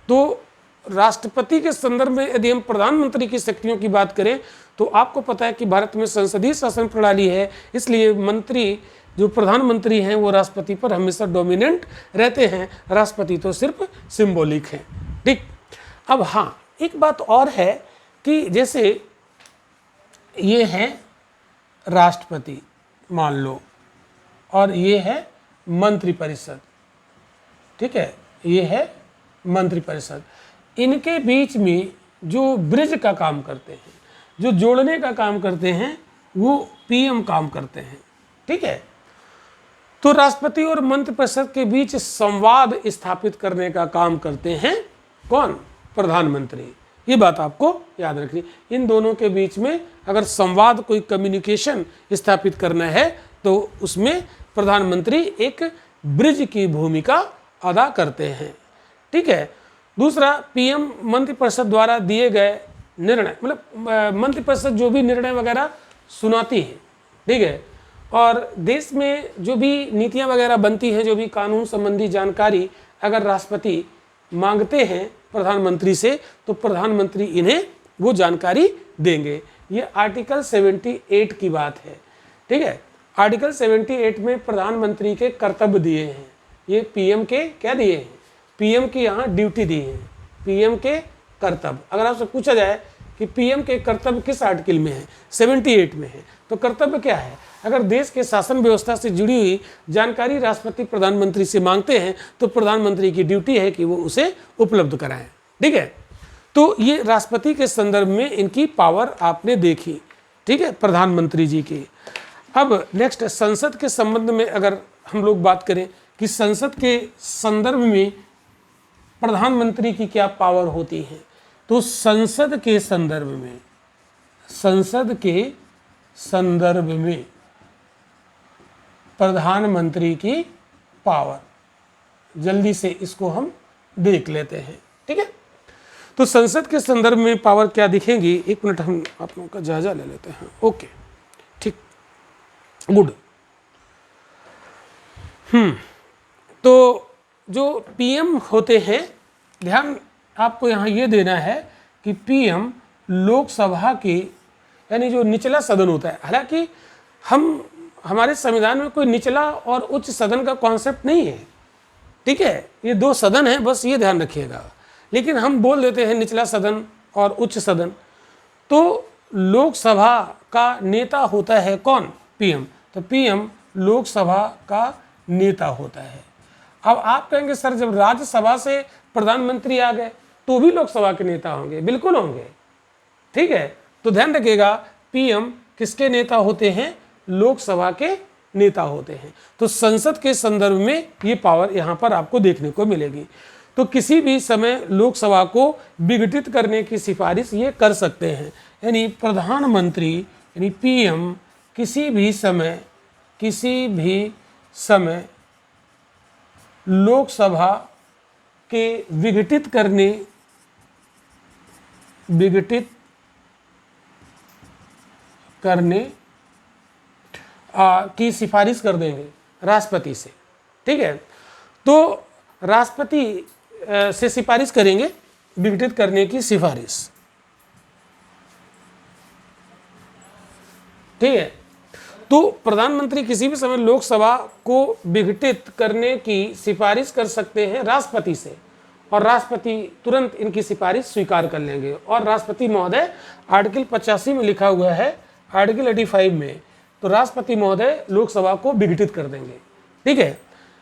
Speaker 1: तो राष्ट्रपति के संदर्भ में यदि हम प्रधानमंत्री की शक्तियों की बात करें तो आपको पता है कि भारत में संसदीय शासन प्रणाली है, इसलिए मंत्री जो प्रधानमंत्री हैं वो राष्ट्रपति पर हमेशा डोमिनेंट रहते हैं, राष्ट्रपति तो सिर्फ सिंबॉलिक है, ठीक। अब हाँ, एक बात और है कि जैसे ये है राष्ट्रपति मान लो, और ये है मंत्रिपरिषद, ठीक है, ये है मंत्रिपरिषद। इनके बीच में जो ब्रिज का काम करते हैं, जो जोड़ने का काम करते हैं, वो पीएम काम करते हैं, ठीक है। तो राष्ट्रपति और मंत्रिपरिषद के बीच संवाद स्थापित करने का काम करते हैं कौन? प्रधानमंत्री। ये बात आपको याद रखनी। इन दोनों के बीच में अगर संवाद, कोई कम्युनिकेशन स्थापित करना है तो उसमें प्रधानमंत्री एक ब्रिज की भूमिका अदा करते हैं, ठीक है। दूसरा, पीएम मंत्रिपरिषद द्वारा दिए गए निर्णय, मतलब मंत्रिपरिषद जो भी निर्णय वगैरह सुनाती है, ठीक है, और देश में जो भी नीतियां वगैरह बनती हैं, जो भी कानून संबंधी जानकारी अगर राष्ट्रपति मांगते हैं प्रधानमंत्री से तो प्रधानमंत्री इन्हें वो जानकारी देंगे। ये आर्टिकल 78 की बात है, ठीक है। आर्टिकल 78 में प्रधानमंत्री के कर्तव्य दिए हैं, ये पीएम के क्या दिए हैं? पीएम की यहाँ ड्यूटी दी है, पीएम के कर्तव्य। अगर आपसे पूछा जाए कि पीएम के कर्तव्य किस आर्टिकल में है, 78 में है, तो कर्तव्य क्या है? अगर देश के शासन व्यवस्था से जुड़ी हुई जानकारी राष्ट्रपति प्रधानमंत्री से मांगते हैं तो प्रधानमंत्री की ड्यूटी है कि वो उसे उपलब्ध कराएं, ठीक है। तो ये राष्ट्रपति के संदर्भ में इनकी पावर आपने देखी, ठीक है, प्रधानमंत्री जी की। अब नेक्स्ट, संसद के संबंध में अगर हम लोग बात करें कि संसद के संदर्भ में प्रधानमंत्री की क्या पावर होती है, तो संसद के संदर्भ में, संसद के संदर्भ में प्रधानमंत्री की पावर, जल्दी से इसको हम देख लेते हैं, ठीक है। तो संसद के संदर्भ में पावर क्या दिखेंगी, एक मिनट हम आप लोगों का जायजा ले लेते हैं। ओके, ठीक, गुड। तो जो पीएम होते हैं, ध्यान आपको यहाँ ये देना है कि पीएम लोकसभा की, यानी जो निचला सदन होता है, हालांकि हम हमारे संविधान में कोई निचला और उच्च सदन का कॉन्सेप्ट नहीं है, ठीक है, ये दो सदन है, बस ये ध्यान रखिएगा। लेकिन हम बोल देते हैं निचला सदन और उच्च सदन। तो लोकसभा का नेता होता है कौन? पीएम। तो पीएम लोकसभा का नेता होता है। अब आप कहेंगे सर जब राज्यसभा से प्रधानमंत्री आ गए तो भी लोकसभा के नेता होंगे? बिल्कुल होंगे, ठीक है। तो ध्यान रखिएगा, पीएम किसके नेता होते हैं? लोकसभा के नेता होते हैं। तो संसद के संदर्भ में ये पावर यहाँ पर आपको देखने को मिलेगी। तो किसी भी समय लोकसभा को विघटित करने की सिफारिश ये कर सकते हैं। यानी प्रधानमंत्री यानी पीएम किसी भी समय लोकसभा के विघटित करने की सिफारिश कर देंगे राष्ट्रपति से, ठीक है। तो राष्ट्रपति से सिफारिश करेंगे विघटित करने की सिफारिश, ठीक है। तो प्रधानमंत्री किसी भी समय लोकसभा को विघटित करने की सिफारिश कर सकते हैं राष्ट्रपति से, और राष्ट्रपति तुरंत इनकी सिफारिश स्वीकार कर लेंगे। और राष्ट्रपति महोदय आर्टिकल 85 में लिखा हुआ है, आर्टिकल 85 में, तो राष्ट्रपति महोदय लोकसभा को विघटित कर देंगे, ठीक है।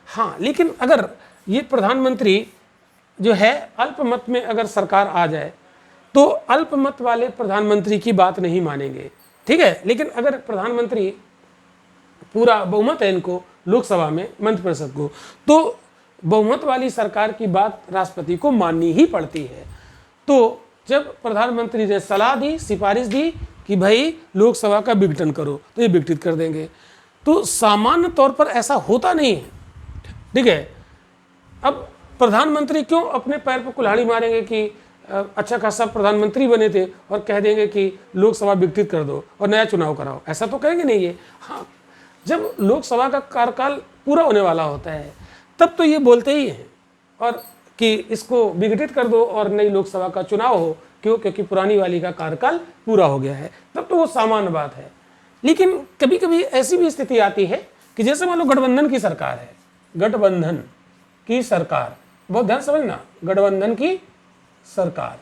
Speaker 1: हाँ, लेकिन अगर ये प्रधानमंत्री जो है अल्पमत में अगर सरकार आ जाए तो अल्पमत वाले प्रधानमंत्री की बात नहीं मानेंगे, ठीक है। लेकिन अगर प्रधानमंत्री पूरा बहुमत है इनको लोकसभा में, मंत्रिपरिषद को, तो बहुमत वाली सरकार की बात राष्ट्रपति को माननी ही पड़ती है। तो जब प्रधानमंत्री ने सलाह दी, सिफारिश दी कि भाई लोकसभा का विघटन करो, तो ये विघटित कर देंगे। तो सामान्य तौर पर ऐसा होता नहीं है, ठीक है। अब प्रधानमंत्री क्यों अपने पैर पर कुल्हाड़ी मारेंगे कि अच्छा खासा प्रधानमंत्री बने थे और कह देंगे कि लोकसभा विघटित कर दो और नया चुनाव कराओ? ऐसा तो कहेंगे नहीं है। हाँ, जब लोकसभा का कार्यकाल पूरा होने वाला होता है तब तो ये बोलते ही हैं और कि इसको विघटित कर दो और नई लोकसभा का चुनाव हो। क्यों? क्योंकि पुरानी वाली का कार्यकाल पूरा हो गया है, तब तो वो सामान्य बात है। लेकिन कभी कभी ऐसी भी स्थिति आती है कि जैसे मान लो गठबंधन की सरकार है, गठबंधन की सरकार, बहुत ध्यान समझना, गठबंधन की सरकार,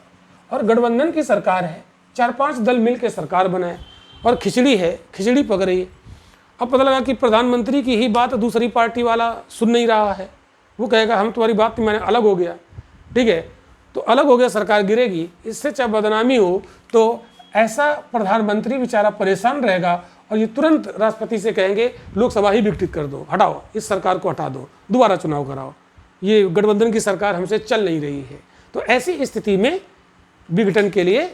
Speaker 1: और गठबंधन की सरकार है, 4-5 दल मिल के सरकार बनाए और खिचड़ी है, खिचड़ी पक रही है। अब पता लगा कि प्रधानमंत्री की ही बात दूसरी पार्टी वाला सुन नहीं रहा है, वो कहेगा हम तुम्हारी बात नहीं, मैंने अलग हो गया, ठीक है। तो अलग हो गया, सरकार गिरेगी। इससे चाहे बदनामी हो तो ऐसा प्रधानमंत्री बेचारा परेशान रहेगा और ये तुरंत राष्ट्रपति से कहेंगे लोकसभा ही विघटित कर दो, हटाओ, इस सरकार को हटा दो, दोबारा चुनाव कराओ, ये गठबंधन की सरकार हमसे चल नहीं रही है। तो ऐसी स्थिति में विघटन के लिए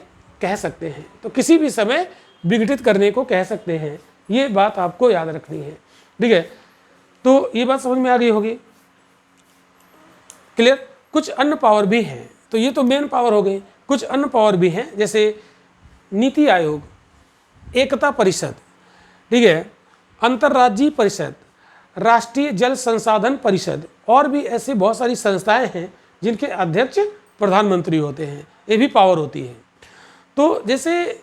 Speaker 1: कह सकते हैं, तो किसी भी समय विघटित करने को कह सकते हैं। ये बात आपको याद रखनी है, ठीक है। तो ये बात समझ में आ गई होगी, क्लियर। कुछ अन्य पावर भी हैं, तो ये तो मेन पावर हो गई। कुछ अन्य पावर भी हैं, जैसे नीति आयोग, एकता परिषद, ठीक है, अंतर्राज्यीय परिषद, राष्ट्रीय जल संसाधन परिषद, और भी ऐसी बहुत सारी संस्थाएं हैं जिनके अध्यक्ष प्रधानमंत्री होते हैं, ये भी पावर होती है। तो जैसे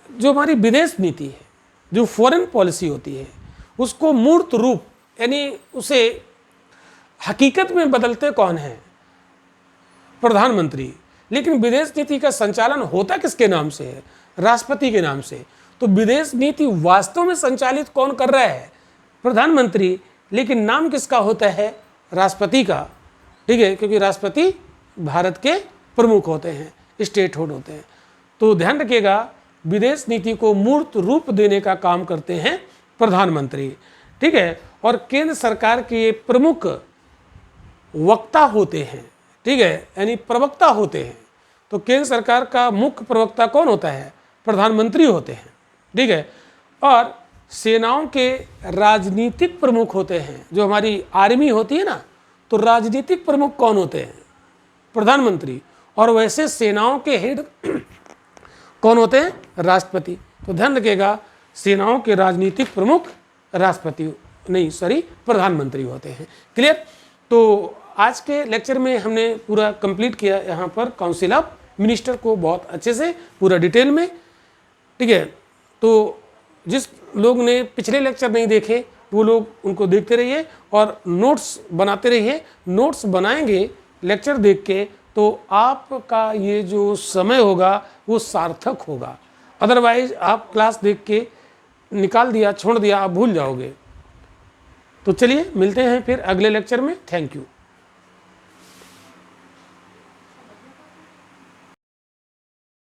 Speaker 1: जो हमारी विदेश नीति है, जो फॉरेन पॉलिसी होती है, उसको मूर्त रूप यानी उसे हकीकत में बदलते कौन है? प्रधानमंत्री। लेकिन विदेश नीति का संचालन होता किसके नाम से है? राष्ट्रपति के नाम से। तो विदेश नीति वास्तव में संचालित कौन कर रहा है? प्रधानमंत्री, लेकिन नाम किसका होता है? राष्ट्रपति का, ठीक है, क्योंकि राष्ट्रपति भारत के प्रमुख होते हैं, स्टेट हेड होते हैं। तो ध्यान रखिएगा, विदेश नीति को मूर्त रूप देने का काम करते हैं प्रधानमंत्री, ठीक है। और केंद्र सरकार के ये प्रमुख वक्ता होते हैं, ठीक है, यानी प्रवक्ता होते हैं। तो केंद्र सरकार का मुख्य प्रवक्ता कौन होता है? प्रधानमंत्री होते हैं, ठीक है। और सेनाओं के राजनीतिक प्रमुख होते हैं, जो हमारी आर्मी होती है ना, तो राजनीतिक प्रमुख कौन होते हैं? प्रधानमंत्री। और वैसे सेनाओं के हेड कौन होते हैं? राष्ट्रपति। तो ध्यान रखिएगा, सेनाओं के राजनीतिक प्रमुख राष्ट्रपति नहीं, सॉरी, प्रधानमंत्री होते हैं। क्लियर। तो आज के लेक्चर में हमने पूरा कंप्लीट किया यहाँ पर काउंसिल ऑफ मिनिस्टर को बहुत अच्छे से, पूरा डिटेल में, ठीक है। तो जिस लोग ने पिछले लेक्चर नहीं देखे वो लोग उनको देखते रहिए और नोट्स बनाते रहिए। नोट्स बनाएंगे लेक्चर देख के तो आपका ये जो समय होगा वो सार्थक होगा। अदरवाइज आप क्लास देख के निकाल दिया, छोड़ दिया, आप भूल जाओगे। तो चलिए मिलते हैं फिर अगले लेक्चर में। Thank you.